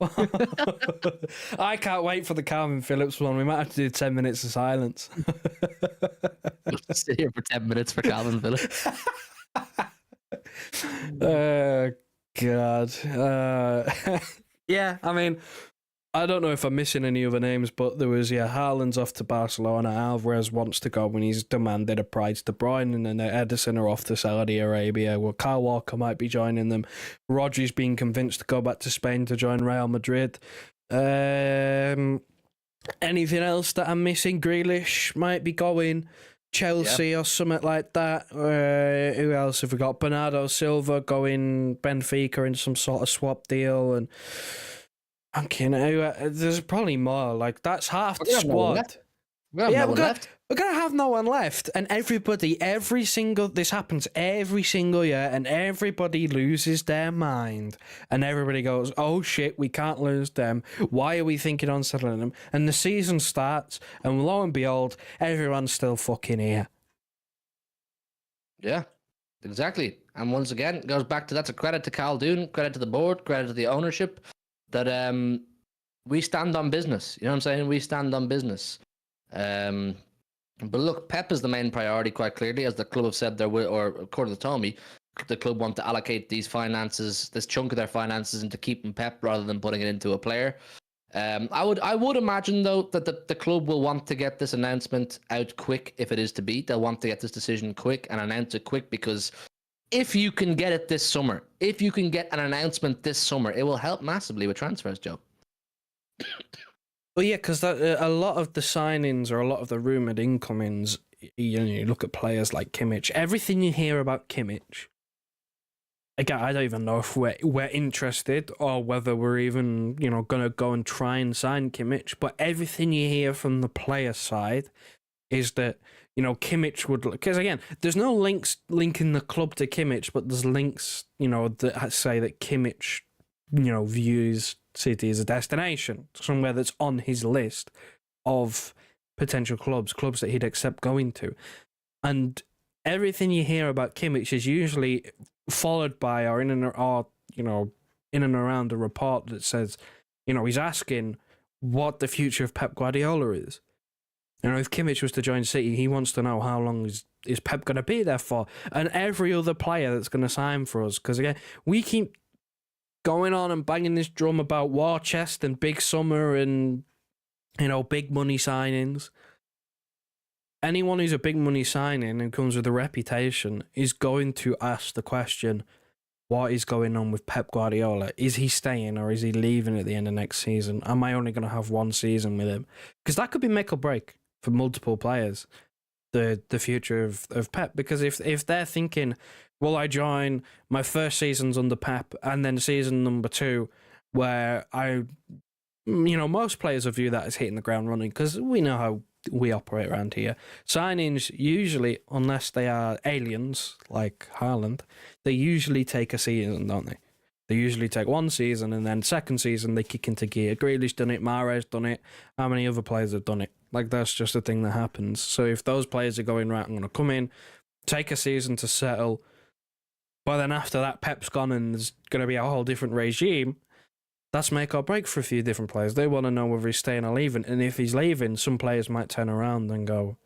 I can't wait for the Calvin Phillips one. We might have to do 10 minutes of silence. We'll sit here for 10 minutes for Calvin Phillips. God. Yeah, I mean, I don't know if I'm missing any other names, but there was, Haaland's off to Barcelona, Alvarez wants to go when he's demanded a price. De Bruyne and then Edison are off to Saudi Arabia. Well, Kyle Walker might be joining them. Rodri's been convinced to go back to Spain to join Real Madrid. Anything else that I'm missing? Grealish might be going. Chelsea or something like that. Who else have we got? Bernardo Silva going Benfica in some sort of swap deal, and there's probably more. Like, that's half the squad. We're gonna have no one left, and this happens every single year, and everybody loses their mind, and everybody goes, "Oh shit, we can't lose them. Why are we thinking on selling them?" And the season starts, and lo and behold, everyone's still fucking here. Yeah, exactly. And once again, it goes back to that's a credit to Khaldoon, credit to the board, credit to the ownership, that we stand on business. You know what I'm saying? We stand on business. But look, Pep is the main priority, quite clearly, as the club have said there will, or according to Tommy, the club want to allocate these finances, this chunk of their finances, into keeping Pep rather than putting it into a player. I would imagine though that the club will want to get this announcement out quick if it is to be. They'll want to get this decision quick and announce it quick, because if you can get it this summer, if you can get an announcement this summer, it will help massively with transfers, Joe. Well, yeah, because a lot of the signings or a lot of the rumoured incomings, you look at players like Kimmich, everything you hear about Kimmich, again, I don't even know if we're interested or whether we're even, going to go and try and sign Kimmich, but everything you hear from the player side is that, Kimmich would, because again, there's no linking the club to Kimmich, but there's links, that say that Kimmich, views City as a destination, somewhere that's on his list of potential clubs that he'd accept going to. And everything you hear about Kimmich is usually followed by or in and around a report that says, he's asking what the future of Pep Guardiola is. If Kimmich was to join City, he wants to know how long is Pep going to be there for, and every other player that's going to sign for us. Because again, we keep going on and banging this drum about war chest and big summer and, big money signings. Anyone who's a big money signing and comes with a reputation is going to ask the question, what is going on with Pep Guardiola? Is he staying or is he leaving at the end of next season? Am I only going to have one season with him? Because that could be make or break for multiple players, the future of Pep. Because if they're thinking, will I join my first season's under Pep and then season number 2 where most players will view that as hitting the ground running, because we know how we operate around here. Signings usually, unless they are aliens like Haaland, they usually take a season, don't they? They usually take one season and then second season they kick into gear. Grealish done it, Mahrez done it. How many other players have done it? Like, that's just a thing that happens. So if those players are going, right, I'm going to come in, take a season to settle, but then after that, Pep's gone and there's going to be a whole different regime, that's make or break for a few different players. They want to know whether he's staying or leaving. And if he's leaving, some players might turn around and go,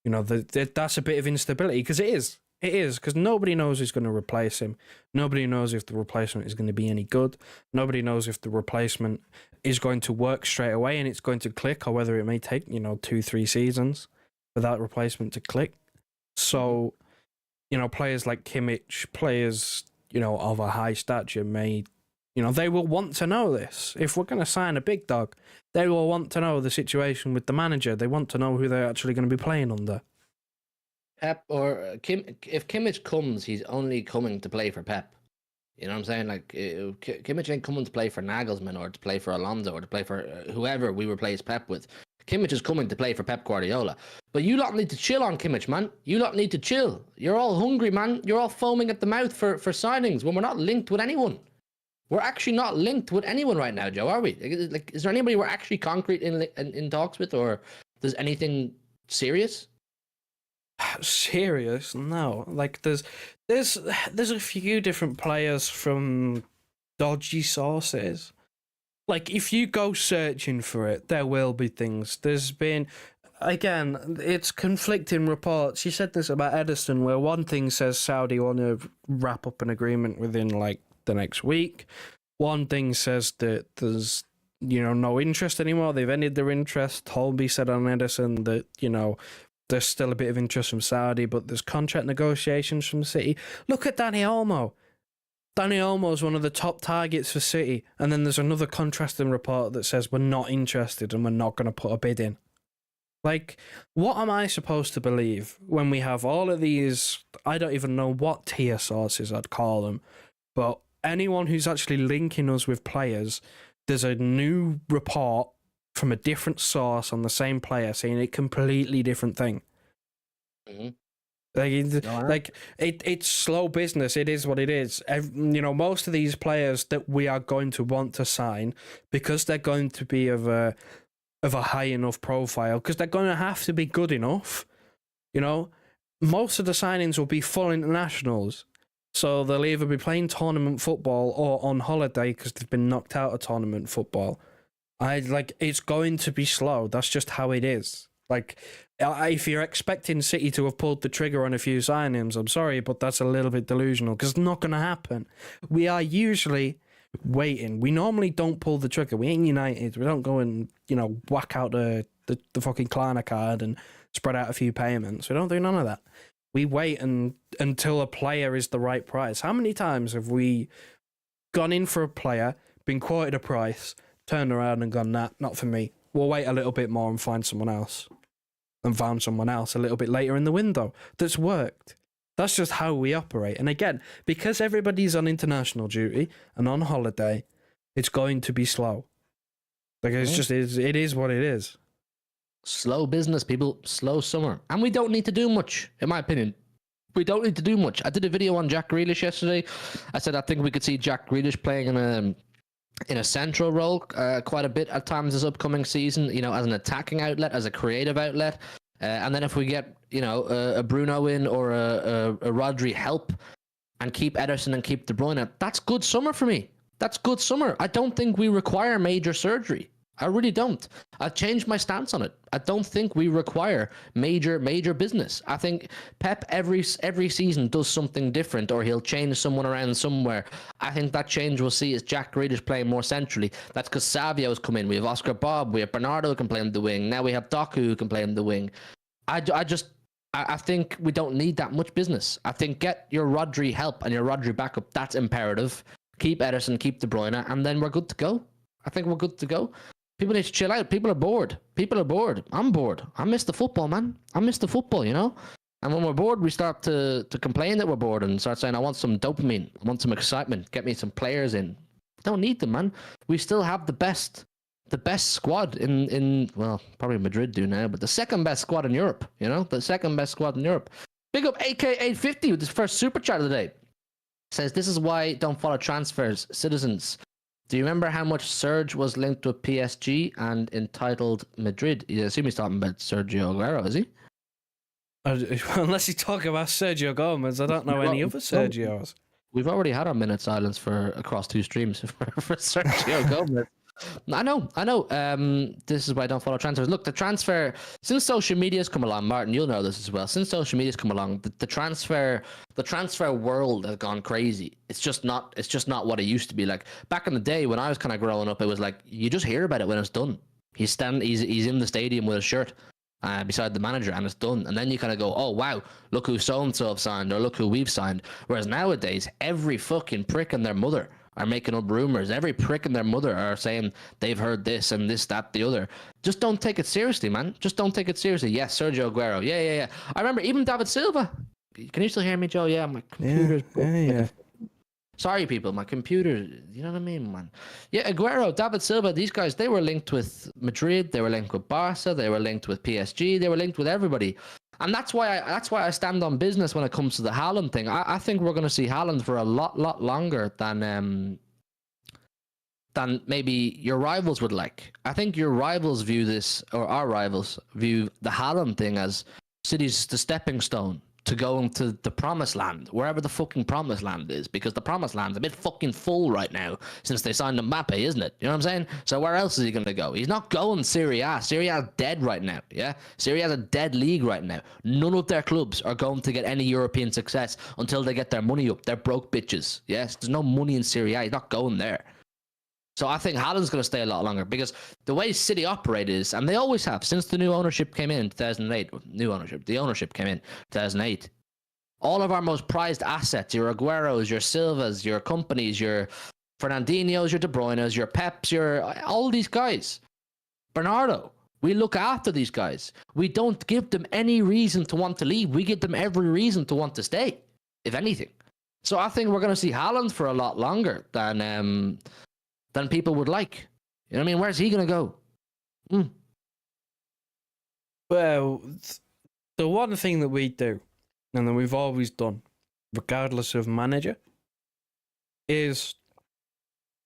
that's a bit of instability, because it is. It is, because nobody knows who's going to replace him. Nobody knows if the replacement is going to be any good. Nobody knows if the replacement is going to work straight away and it's going to click, or whether it may take, 2-3 seasons for that replacement to click. So, players like Kimmich, players, of a high stature may, they will want to know this. If we're going to sign a big dog, they will want to know the situation with the manager. They want to know who they're actually going to be playing under. Pep or if Kimmich comes, he's only coming to play for Pep. You know what I'm saying? Like, Kimmich ain't coming to play for Nagelsmann or to play for Alonso or to play for whoever we replace Pep with. Kimmich is coming to play for Pep Guardiola. But you lot need to chill on Kimmich, man. You lot need to chill. You're all hungry, man. You're all foaming at the mouth for signings when we're not linked with anyone. we're actually not linked with anyone right now, Joe, are we? Like, is there anybody we're actually concrete in talks with, or there's anything serious? Serious? No. Like there's a few different players from dodgy sources. Like if you go searching for it, there will be things. There's been, again, it's conflicting reports. You said this about Edison, where one thing says Saudi want to wrap up an agreement within like the next week. One thing says that there's no interest anymore. They've ended their interest. Holby said on Edison that there's still a bit of interest from Saudi, but there's contract negotiations from City. Look at Dani Olmo. Dani Olmo is one of the top targets for City, and then there's another contrasting report that says we're not interested and we're not going to put a bid in. Like, what am I supposed to believe when we have all of these, I don't even know what tier sources I'd call them, but anyone who's actually linking us with players, there's a new report from a different source on the same player saying a completely different thing. Mm-hmm. It's slow business. It is what it is. Most of these players that we are going to want to sign, because they're going to be of a high enough profile, because they're going to have to be good enough. Most of the signings will be full internationals, so they'll either be playing tournament football or on holiday because they've been knocked out of tournament football. It's going to be slow. That's just how it is. Like, if you're expecting City to have pulled the trigger on a few signings, I'm sorry, but that's a little bit delusional, because it's not going to happen. We are usually waiting. We normally don't pull the trigger. We ain't United. We don't go and, whack out the fucking Klarna card and spread out a few payments. We don't do none of that. We wait until a player is the right price. How many times have we gone in for a player, been quoted a price, turned around and gone, nah, not for me. We'll wait a little bit more and find someone else. And found someone else a little bit later in the window. That's worked. That's just how we operate. And again, because everybody's on international duty and on holiday, it's going to be slow. Like, it's just, it is what it is. Slow business, people. Slow summer. And we don't need to do much, in my opinion. We don't need to do much. I did a video on Jack Grealish yesterday. I said I think we could see Jack Grealish playing in a central role quite a bit at times this upcoming season, as an attacking outlet, as a creative outlet. And then if we get, a Bruno in or a Rodri help and keep Ederson and keep De Bruyne, that's good summer for me. That's good summer. I don't think we require major surgery. I really don't. I've changed my stance on it. I don't think we require major business. I think Pep every season does something different, or he'll change someone around somewhere. I think that change we'll see is Jack Grealish playing more centrally. That's because Savio's come in. We have Oscar Bob. We have Bernardo who can play in the wing. Now we have Doku who can play in the wing. I think we don't need that much business. I think get your Rodri help and your Rodri backup. That's imperative. Keep Ederson, keep De Bruyne, and then we're good to go. I think we're good to go. People need to chill out. People are bored. I'm bored. I miss the football, man. I miss the football, And when we're bored, we start to complain that we're bored and start saying, I want some dopamine. I want some excitement. Get me some players in. Don't need them, man. We still have the best squad in well, probably Madrid do now, but the second best squad in Europe, The second best squad in Europe. Big up AK850 with his first super chat of the day. Says, this is why don't follow transfers, citizens. Do you remember how much Serge was linked with PSG and entitled Madrid? I assume he's talking about Sergio Aguero, is he? Unless you talk about Sergio Gomez, I don't know any other Sergios. We've already had our minute silence for across two streams for Sergio Gomez. I know. This is why I don't follow transfers. Look, the transfer, since social media's come along, Martin, you'll know this as well. Since social media's come along, the transfer world has gone crazy. It's just not what it used to be. Like back in the day when I was kind of growing up, it was like you just hear about it when it's done. He's in the stadium with a shirt beside the manager, and it's done. And then you kind of go, oh wow, look who so and so have signed, or look who we've signed. Whereas nowadays, every fucking prick and their mother are making up rumors. Every prick and their mother are saying they've heard this and this, that, the other. Just don't take it seriously, man. Just don't take it seriously. Yes, Sergio Aguero. Yeah. I remember even David Silva. Can you still hear me, Joe? Yeah, my computer's... Yeah. Sorry, people. My computer... You know what I mean, man? Yeah, Aguero, David Silva, these guys, they were linked with Madrid. They were linked with Barca. They were linked with PSG. They were linked with everybody. And that's why I stand on business when it comes to the Haaland thing. I think we're going to see Haaland for a lot longer than than maybe your rivals would like. I think your rivals view this, or our rivals view the Haaland thing as City's the stepping stone to going to the promised land, wherever the fucking promised land is, because the promised land's a bit fucking full right now since they signed Mbappe, isn't it? You know what I'm saying? So where else is he going to go? He's not going Serie A. Serie A's dead right now, yeah? Serie A's a dead league right now. None of their clubs are going to get any European success until they get their money up. They're broke bitches, yes? There's no money in Serie A. He's not going there. So I think Haaland's going to stay a lot longer because the way City operate is, and they always have since the new ownership came in 2008. The ownership came in 2008. All of our most prized assets, your Agueros, your Silvas, your companies, your Fernandinhos, your De Bruynes, your Peps, your all these guys. Bernardo, we look after these guys. We don't give them any reason to want to leave. We give them every reason to want to stay, if anything. So I think we're going to see Haaland for a lot longer than people would like. You know what I mean? Where's he going to go? Well, the one thing that we do, and that we've always done, regardless of manager, is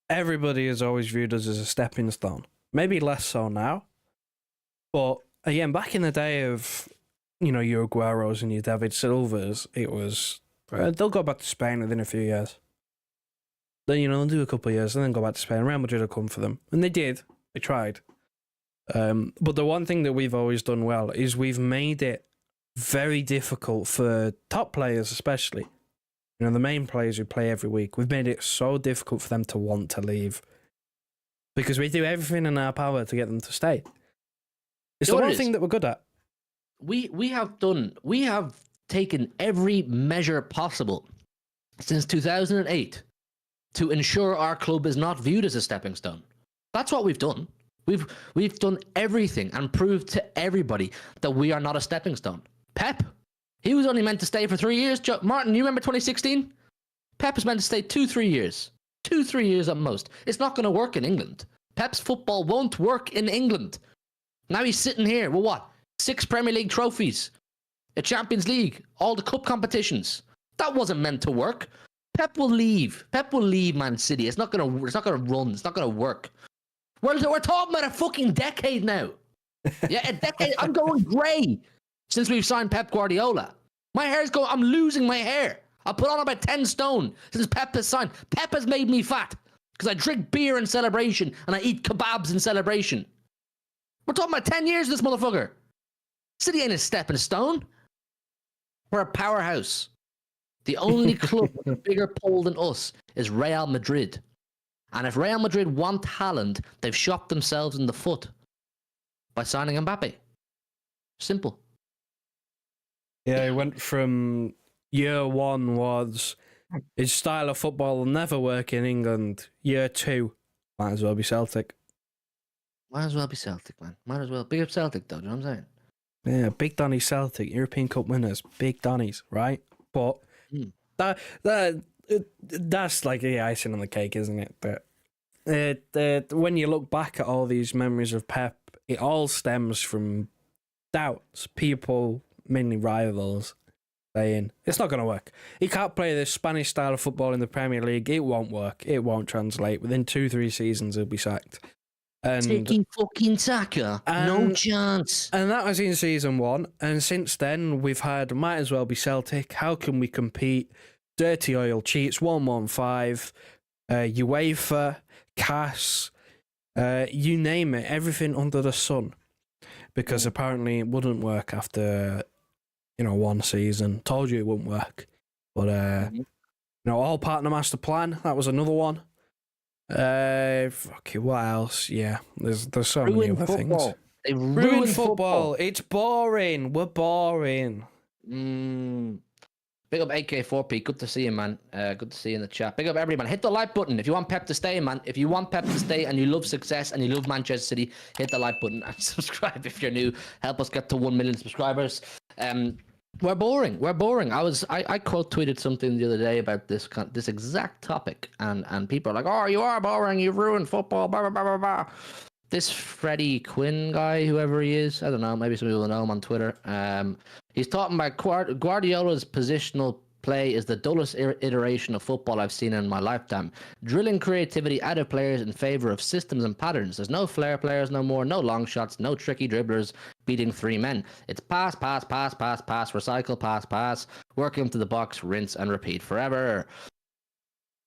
everybody is always viewed us as a stepping stone. Maybe less so now. But again, back in the day of, your Agueros and your David Silvas, it was, they'll go back to Spain within a few years. Then, they'll do a couple of years and then go back to Spain. Real Madrid will come for them. And they did. They tried. But the one thing that we've always done well is we've made it very difficult for top players, especially. The main players who play every week. We've made it so difficult for them to want to leave. Because we do everything in our power to get them to stay. It's the one thing that we're good at. We have taken every measure possible since 2008 to ensure our club is not viewed as a stepping stone. That's what we've done. We've done everything and proved to everybody that we are not a stepping stone. Pep, he was only meant to stay for 3 years. Martin, you remember 2016? Pep was meant to stay 2-3 years. 2-3 years at most. It's not going to work in England. Pep's football won't work in England. Now he's sitting here with what? 6 Premier League trophies, a Champions League, all the cup competitions. That wasn't meant to work. Pep will leave. Pep will leave Man City. It's not gonna run. It's not gonna work. We're talking about a fucking decade now. Yeah, a decade. I'm going grey since we've signed Pep Guardiola. My hair's going. I'm losing my hair. I put on about 10 stone since Pep has signed. Pep has made me fat because I drink beer in celebration and I eat kebabs in celebration. We're talking about 10 years of this motherfucker. City ain't a stepping stone. We're a powerhouse. The only club with a bigger pull than us is Real Madrid. And if Real Madrid want Haaland, they've shot themselves in the foot by signing Mbappe. Simple. Yeah, he went from year 1 was his style of football will never work in England. Year 2, might as well be Celtic. Might as well be Celtic, man. Might as well. Big up Celtic, though, do you know what I'm saying? Yeah, Big Donny Celtic, European Cup winners, Big Donnies, right? But that's like the icing on the cake, isn't it? But when you look back at all these memories of Pep, it all stems from doubts. People, mainly rivals, saying it's not going to work. He can't play this Spanish style of football in the Premier League. It won't work. It won't translate. Within 2-3 seasons, he'll be sacked. And Tiki fucking Taka. No chance. And that was in season 1. And since then, we've had might as well be Celtic. How can we compete? Dirty Oil cheats 115. UEFA, CAS, you name it. Everything under the sun. Because apparently it wouldn't work after, 1 season. Told you it wouldn't work. But, all part of the master plan. That was another one. Okay, what else? Yeah, there's so many other football. things. They Ruined football. It's boring. We're boring. Big up AK4P. Good to see you, man. Good to see you in the chat. Big up everyone. Hit the like button if you want Pep to stay, man. If you want Pep to stay and you love success and you love Manchester City, hit the like button and subscribe if you're new. Help us get to 1 million subscribers. We're boring. I quote tweeted something the other day about this exact topic, and people are like, "Oh, you are boring. You've ruined football." Blah blah blah blah blah. This Freddie Quinn guy, whoever he is, I don't know. Maybe some people know him on Twitter. He's talking about Guardiola's positional play is the dullest iteration of football I've seen in my lifetime. Drilling creativity out of players in favor of systems and patterns. There's no flair players no more, no long shots, no tricky dribblers beating three men. It's pass, pass, pass, pass, pass, recycle, pass, pass, work into the box, rinse and repeat forever.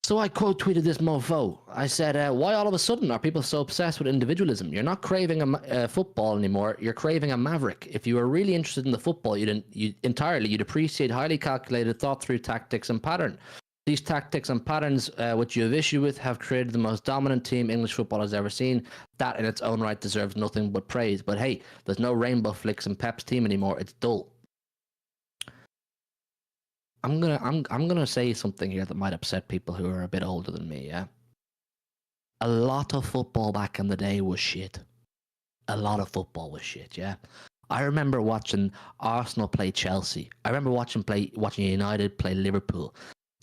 So I quote tweeted this mofo. I said, why all of a sudden are people so obsessed with individualism? You're not craving a football anymore. You're craving a maverick. If you were really interested in the football, you'd appreciate highly calculated, thought through tactics and pattern. These tactics and patterns, which you have issue with, have created the most dominant team English football has ever seen. That in its own right deserves nothing but praise. But hey, there's no rainbow flicks in Pep's team anymore. It's dull. I'm gonna say something here that might upset people who are a bit older than me, yeah? A lot of football back in the day was shit. A lot of football was shit, yeah? I remember watching Arsenal play Chelsea. I remember watching United play Liverpool.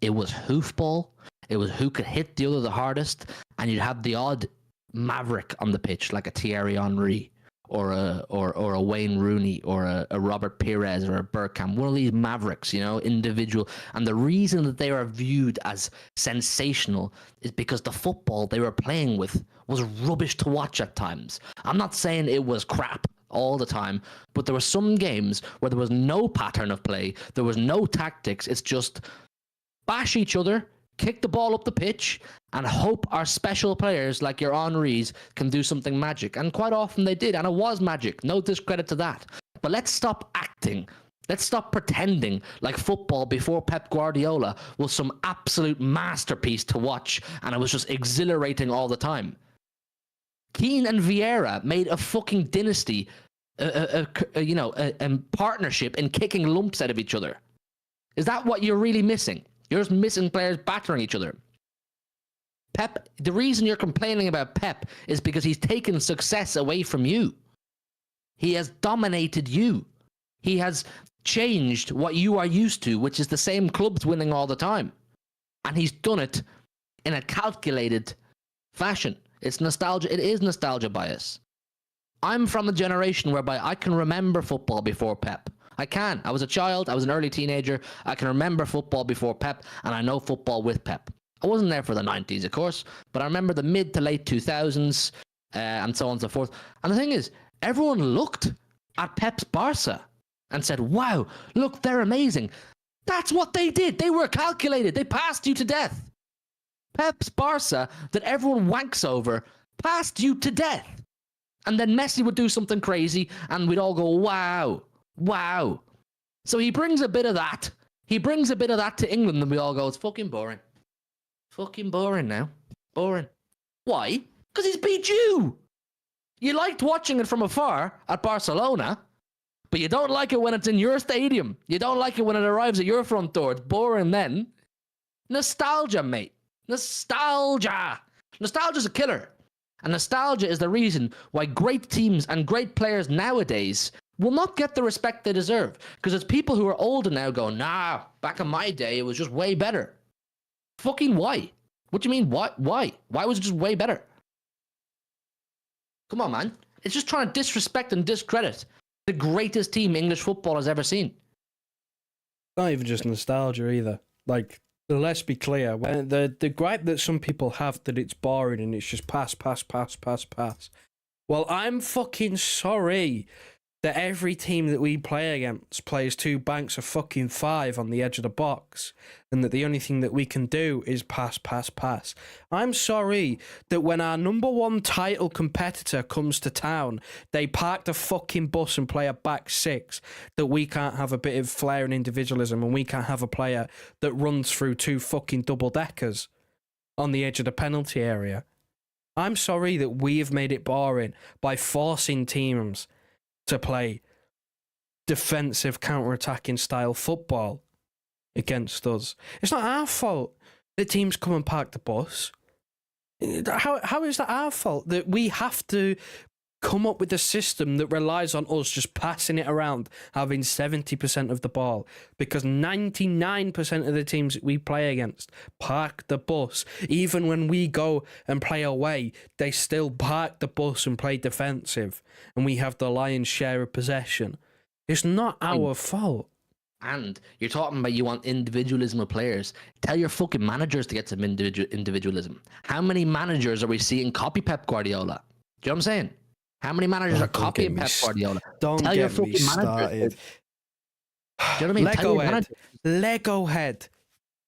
It was hoofball. It was who could hit the other the hardest, and you'd have the odd maverick on the pitch, like a Thierry Henry, or a Wayne Rooney, or a Robert Pires, or a Bergkamp, one of these mavericks, you know, individual. And the reason that they are viewed as sensational is because the football they were playing with was rubbish to watch at times. I'm not saying it was crap all the time, but there were some games where there was no pattern of play, there was no tactics. It's just bash each other, kick the ball up the pitch, and hope our special players like your Henrys can do something magic. And quite often they did, and it was magic. No discredit to that. But let's stop acting. Let's stop pretending like football before Pep Guardiola was some absolute masterpiece to watch, and it was just exhilarating all the time. Keane and Vieira made a fucking dynasty, a partnership in kicking lumps out of each other. Is that what you're really missing? You're just missing players battering each other. Pep, the reason you're complaining about Pep is because he's taken success away from you. He has dominated you. He has changed what you are used to, which is the same clubs winning all the time. And he's done it in a calculated fashion. It's nostalgia. It is nostalgia bias. I'm from a generation whereby I can remember football before Pep. I can. I was a child. I was an early teenager. I can remember football before Pep, and I know football with Pep. I wasn't there for the 90s, of course, but I remember the mid to late 2000s, and so on and so forth. And the thing is, everyone looked at Pep's Barca and said, wow, look, they're amazing. That's what they did. They were calculated. They passed you to death. Pep's Barca that everyone wanks over passed you to death. And then Messi would do something crazy, and we'd all go, wow. Wow. So he brings a bit of that. He brings a bit of that to England, and we all go, it's fucking boring. Fucking boring now. Boring. Why? Because he's beat you. You liked watching it from afar at Barcelona, but you don't like it when it's in your stadium. You don't like it when it arrives at your front door. It's boring then. Nostalgia, mate. Nostalgia. Nostalgia's a killer. And nostalgia is the reason why great teams and great players nowadays will not get the respect they deserve. Because it's people who are older now going, nah, back in my day, it was just way better. Fucking why? What do you mean, what? Why? Why was it just way better? Come on, man. It's just trying to disrespect and discredit the greatest team English football has ever seen. Not even just nostalgia either. Like, let's be clear. The gripe that some people have that it's boring and it's just pass, pass, pass, pass, pass. Well, I'm fucking sorry that every team that we play against plays two banks of fucking 5 on the edge of the box, and that the only thing that we can do is pass, pass, pass. I'm sorry that when our number one title competitor comes to town, they park the fucking bus and play a back 6, that we can't have a bit of flair and individualism, and we can't have a player that runs through 2 fucking double-deckers on the edge of the penalty area. I'm sorry that we have made it boring by forcing teams to play defensive counter-attacking style football against us. It's not our fault that teams come and park the bus. How is that our fault that we have to come up with a system that relies on us just passing it around, having 70% of the ball, because 99% of the teams that we play against park the bus. Even when we go and play away, they still park the bus and play defensive, and we have the lion's share of possession. It's not our fault. And you're talking about you want individualism of players. Tell your fucking managers to get some individualism. How many managers are we seeing copy Pep Guardiola? Do you know what I'm saying? How many managers are copying Pep Guardiola? Don't Tell get me started. Do you know what I mean? Lego head.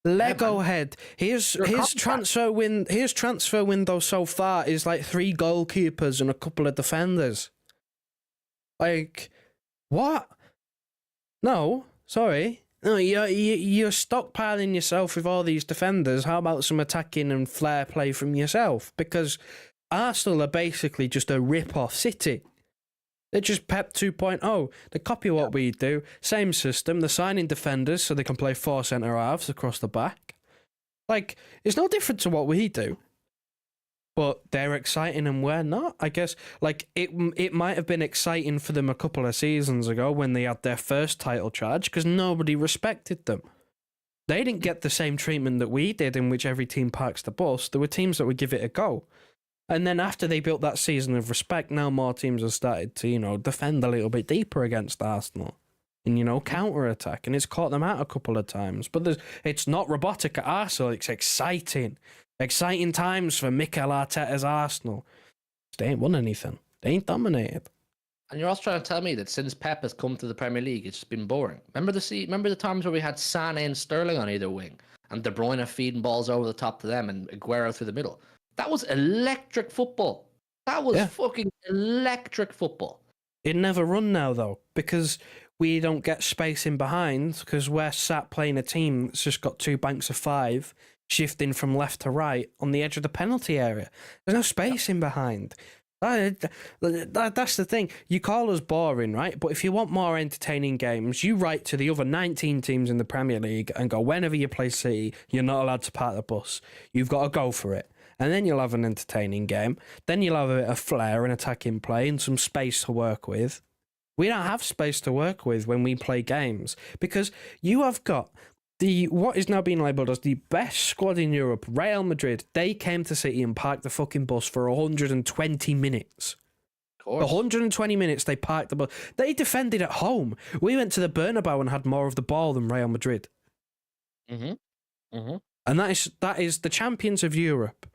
Lego head. His transfer window so far is like 3 goalkeepers and a couple of defenders. Like, what? No, sorry. No, you're stockpiling yourself with all these defenders. How about some attacking and flair play from yourself? Because Arsenal are basically just a rip-off City. They're just Pep 2.0. They copy what we do. Same system. They're signing defenders so they can play 4 centre-halves across the back. Like, it's no different to what we do. But they're exciting and we're not, I guess. Like, it might have been exciting for them a couple of seasons ago when they had their first title charge because nobody respected them. They didn't get the same treatment that we did, in which every team parks the bus. There were teams that would give it a go. And then after they built that season of respect, now more teams have started to, defend a little bit deeper against Arsenal and, counter-attack. And it's caught them out a couple of times. But it's not robotic at Arsenal. It's exciting. Exciting times for Mikel Arteta's Arsenal. They ain't won anything. They ain't dominated. And you're also trying to tell me that since Pep has come to the Premier League, it's just been boring. Remember the times where we had Sané and Sterling on either wing, and De Bruyne feeding balls over the top to them, and Aguero through the middle? That was electric football. That was fucking electric football. It never run now, though, because we don't get space in behind, because we're sat playing a team that's just got 2 banks of 5, shifting from left to right on the edge of the penalty area. There's no space in behind. That's the thing. You call us boring, right? But if you want more entertaining games, you write to the other 19 teams in the Premier League and go, whenever you play City, you're not allowed to park the bus. You've got to go for it. And then you'll have an entertaining game. Then you'll have a bit of flair and attacking play and some space to work with. We don't have space to work with when we play games because you have got what is now being labelled as the best squad in Europe, Real Madrid. They came to City and parked the fucking bus for 120 minutes. Of course. 120 minutes they parked the bus. They defended at home. We went to the Bernabeu and had more of the ball than Real Madrid. And that is the champions of Europe.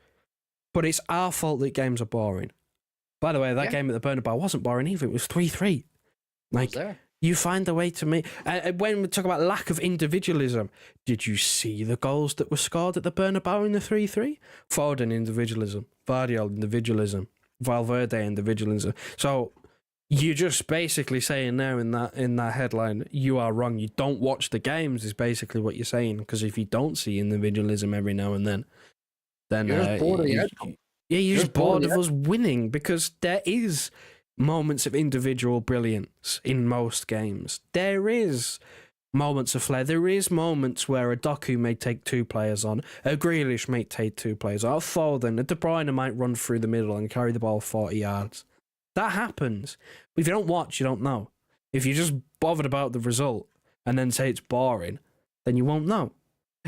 But it's our fault that games are boring. By the way, that game at the Bernabeu wasn't boring either. It was 3-3. Like, you find a way to make... when we talk about lack of individualism, did you see the goals that were scored at the Bernabeu in the 3-3? Foden individualism, Vardiol individualism, Valverde individualism. So you're just basically saying there in that headline, you are wrong. You don't watch the games is basically what you're saying. Because if you don't see individualism every now and then you're just bored of the outcome. Yeah, you're just bored of us winning because there is moments of individual brilliance in most games. There is moments of flair. There is moments where a Doku may take 2 players on, a Grealish may take 2 players on, a Foden, a De Bruyne might run through the middle and carry the ball 40 yards. That happens. But if you don't watch, you don't know. If you're just bothered about the result and then say it's boring, then you won't know.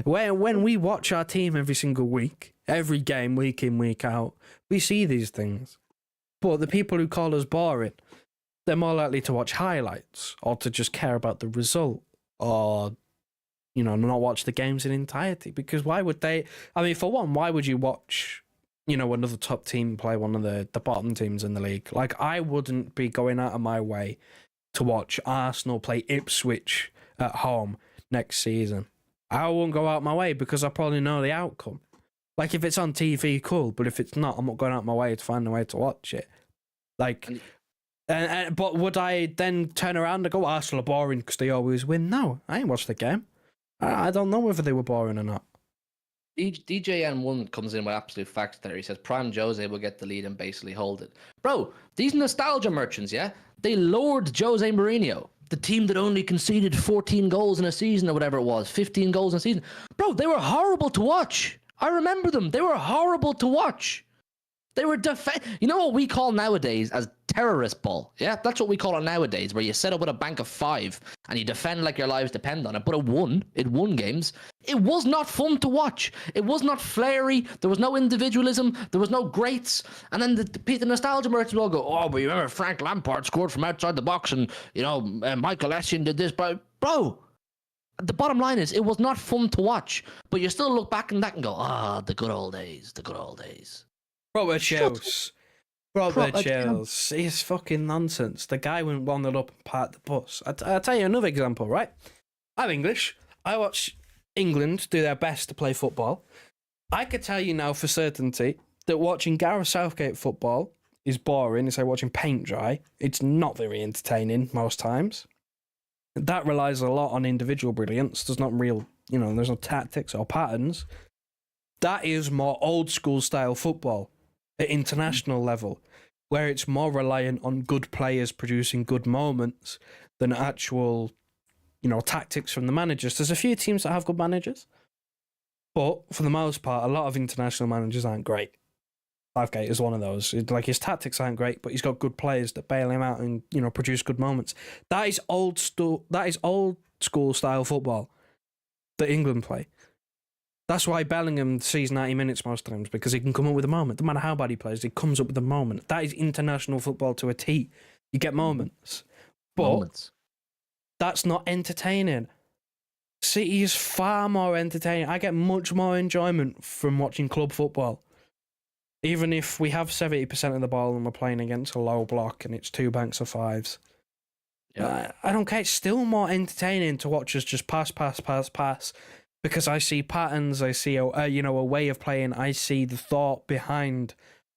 When we watch our team every single week, every game, week in, week out, we see these things. But the people who call us boring, they're more likely to watch highlights or to just care about the result or, not watch the games in entirety. Because why would they? I mean, for one, why would you watch, another top team play one of the bottom teams in the league? Like, I wouldn't be going out of my way to watch Arsenal play Ipswich at home next season. I won't go out my way because I probably know the outcome. Like, if it's on TV, cool. But if it's not, I'm not going out my way to find a way to watch it. Like, but would I then turn around and go, Arsenal are boring because they always win? No, I ain't watched the game. I don't know whether they were boring or not. DJN1 comes in with absolute facts there. He says, Prime Jose will get the lead and basically hold it. Bro, these nostalgia merchants, yeah? They lowered Jose Mourinho, the team that only conceded 14 goals in a season or whatever it was, 15 goals in a season. Bro, they were horrible to watch. I remember them. They were horrible to watch. They were you know what we call nowadays as terrorist ball? Yeah, that's what we call it nowadays, where you set up with a bank of 5 and you defend like your lives depend on it. But it won. It won games. It was not fun to watch. It was not flary. There was no individualism. There was no greats. And then the nostalgia merchants will go, oh, but you remember Frank Lampard scored from outside the box and, Michael Essien did this. Bro, the bottom line is, it was not fun to watch. But you still look back on that and go, the good old days, the good old days. Proper chills. Proper chills. It's fucking nonsense. The guy went 1-0 up and parked the bus. I'll tell you another example, right? I'm English. I watch England do their best to play football. I could tell you now for certainty that watching Gareth Southgate football is boring. It's like watching paint dry. It's not very entertaining most times. That relies a lot on individual brilliance. There's not real, there's no tactics or patterns. That is more old school style football at international level, where it's more reliant on good players producing good moments than actual, tactics from the managers. There's a few teams that have good managers, but for the most part, a lot of international managers aren't great. Southgate is one of those. His tactics aren't great, but he's got good players that bail him out and produce good moments. That is old school style football that England play. That's why Bellingham sees 90 minutes most times, because he can come up with a moment. No matter how bad he plays, he comes up with a moment. That is international football to a T. You get moments, but that's not entertaining. City is far more entertaining. I get much more enjoyment from watching club football. Even if we have 70% of the ball and we're playing against a low block and it's 2 banks of fives. Yeah. I don't care. It's still more entertaining to watch us just pass, because I see patterns. I see a way of playing. I see the thought behind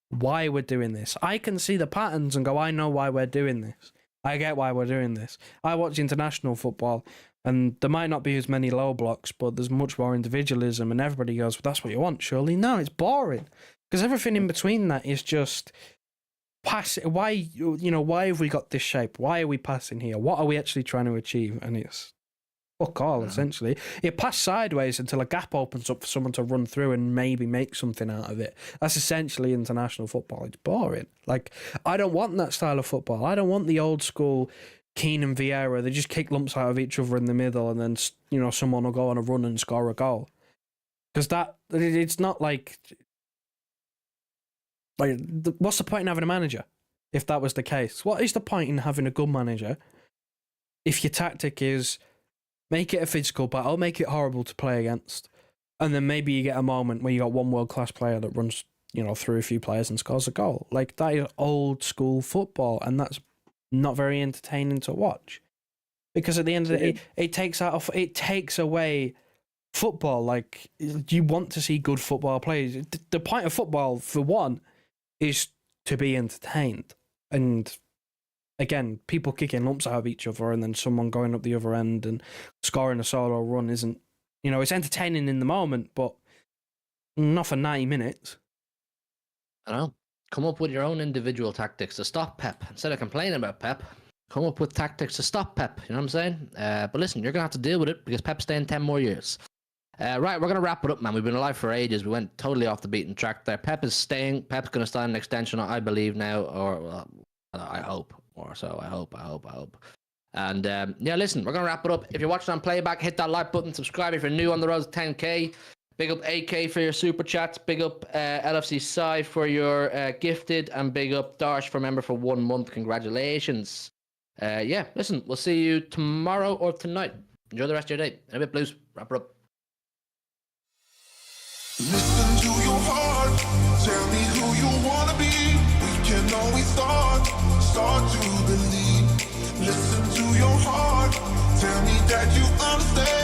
why we're doing this. I can see the patterns and go, I know why we're doing this. I get why we're doing this. I watch international football, and there might not be as many low blocks, but there's much more individualism, and everybody goes, well, that's what you want, surely. No, it's boring. Because everything in between that is just pass. Why have we got this shape? Why are we passing here? What are we actually trying to achieve? And it's fuck all, essentially. You pass sideways until a gap opens up for someone to run through and maybe make something out of it. That's essentially international football. It's boring. I don't want that style of football. I don't want the old school Keane and Vieira. They just kick lumps out of each other in the middle, and then someone will go on a run and score a goal. Because it's not like what's the point in having a manager if that was the case? What is the point in having a good manager if your tactic is make it a physical battle, make it horrible to play against, and then maybe you get a moment where you got one world-class player that runs, through a few players and scores a goal? That is old school football, and that's not very entertaining to watch. Because at the end of the day, it takes away football. You want to see good football players. The point of football, for one, is to be entertained. And again, people kicking lumps out of each other and then someone going up the other end and scoring a solo run isn't, it's entertaining in the moment, but not for 90 minutes. I know. Come up with your own individual tactics to stop Pep. Instead of complaining about Pep, come up with tactics to stop Pep. You know what I'm saying? But listen, you're going to have to deal with it because Pep's staying 10 more years. Right, we're going to wrap it up, man. We've been alive for ages. We went totally off the beaten track there. Pep is staying. Pep's going to sign an extension, I believe now, or I hope. Or so, I hope. And listen, we're going to wrap it up. If you're watching on playback, hit that like button, subscribe if you're new on the road to 10K. Big up AK for your super chats. Big up LFC Side for your gifted. And big up Darsh for member for 1 month. Congratulations. Listen, we'll see you tomorrow or tonight. Enjoy the rest of your day. In a bit, Blues. Wrap it up. Listen to your heart, tell me who you wanna be. We can always start to believe. Listen to your heart, tell me that you understand.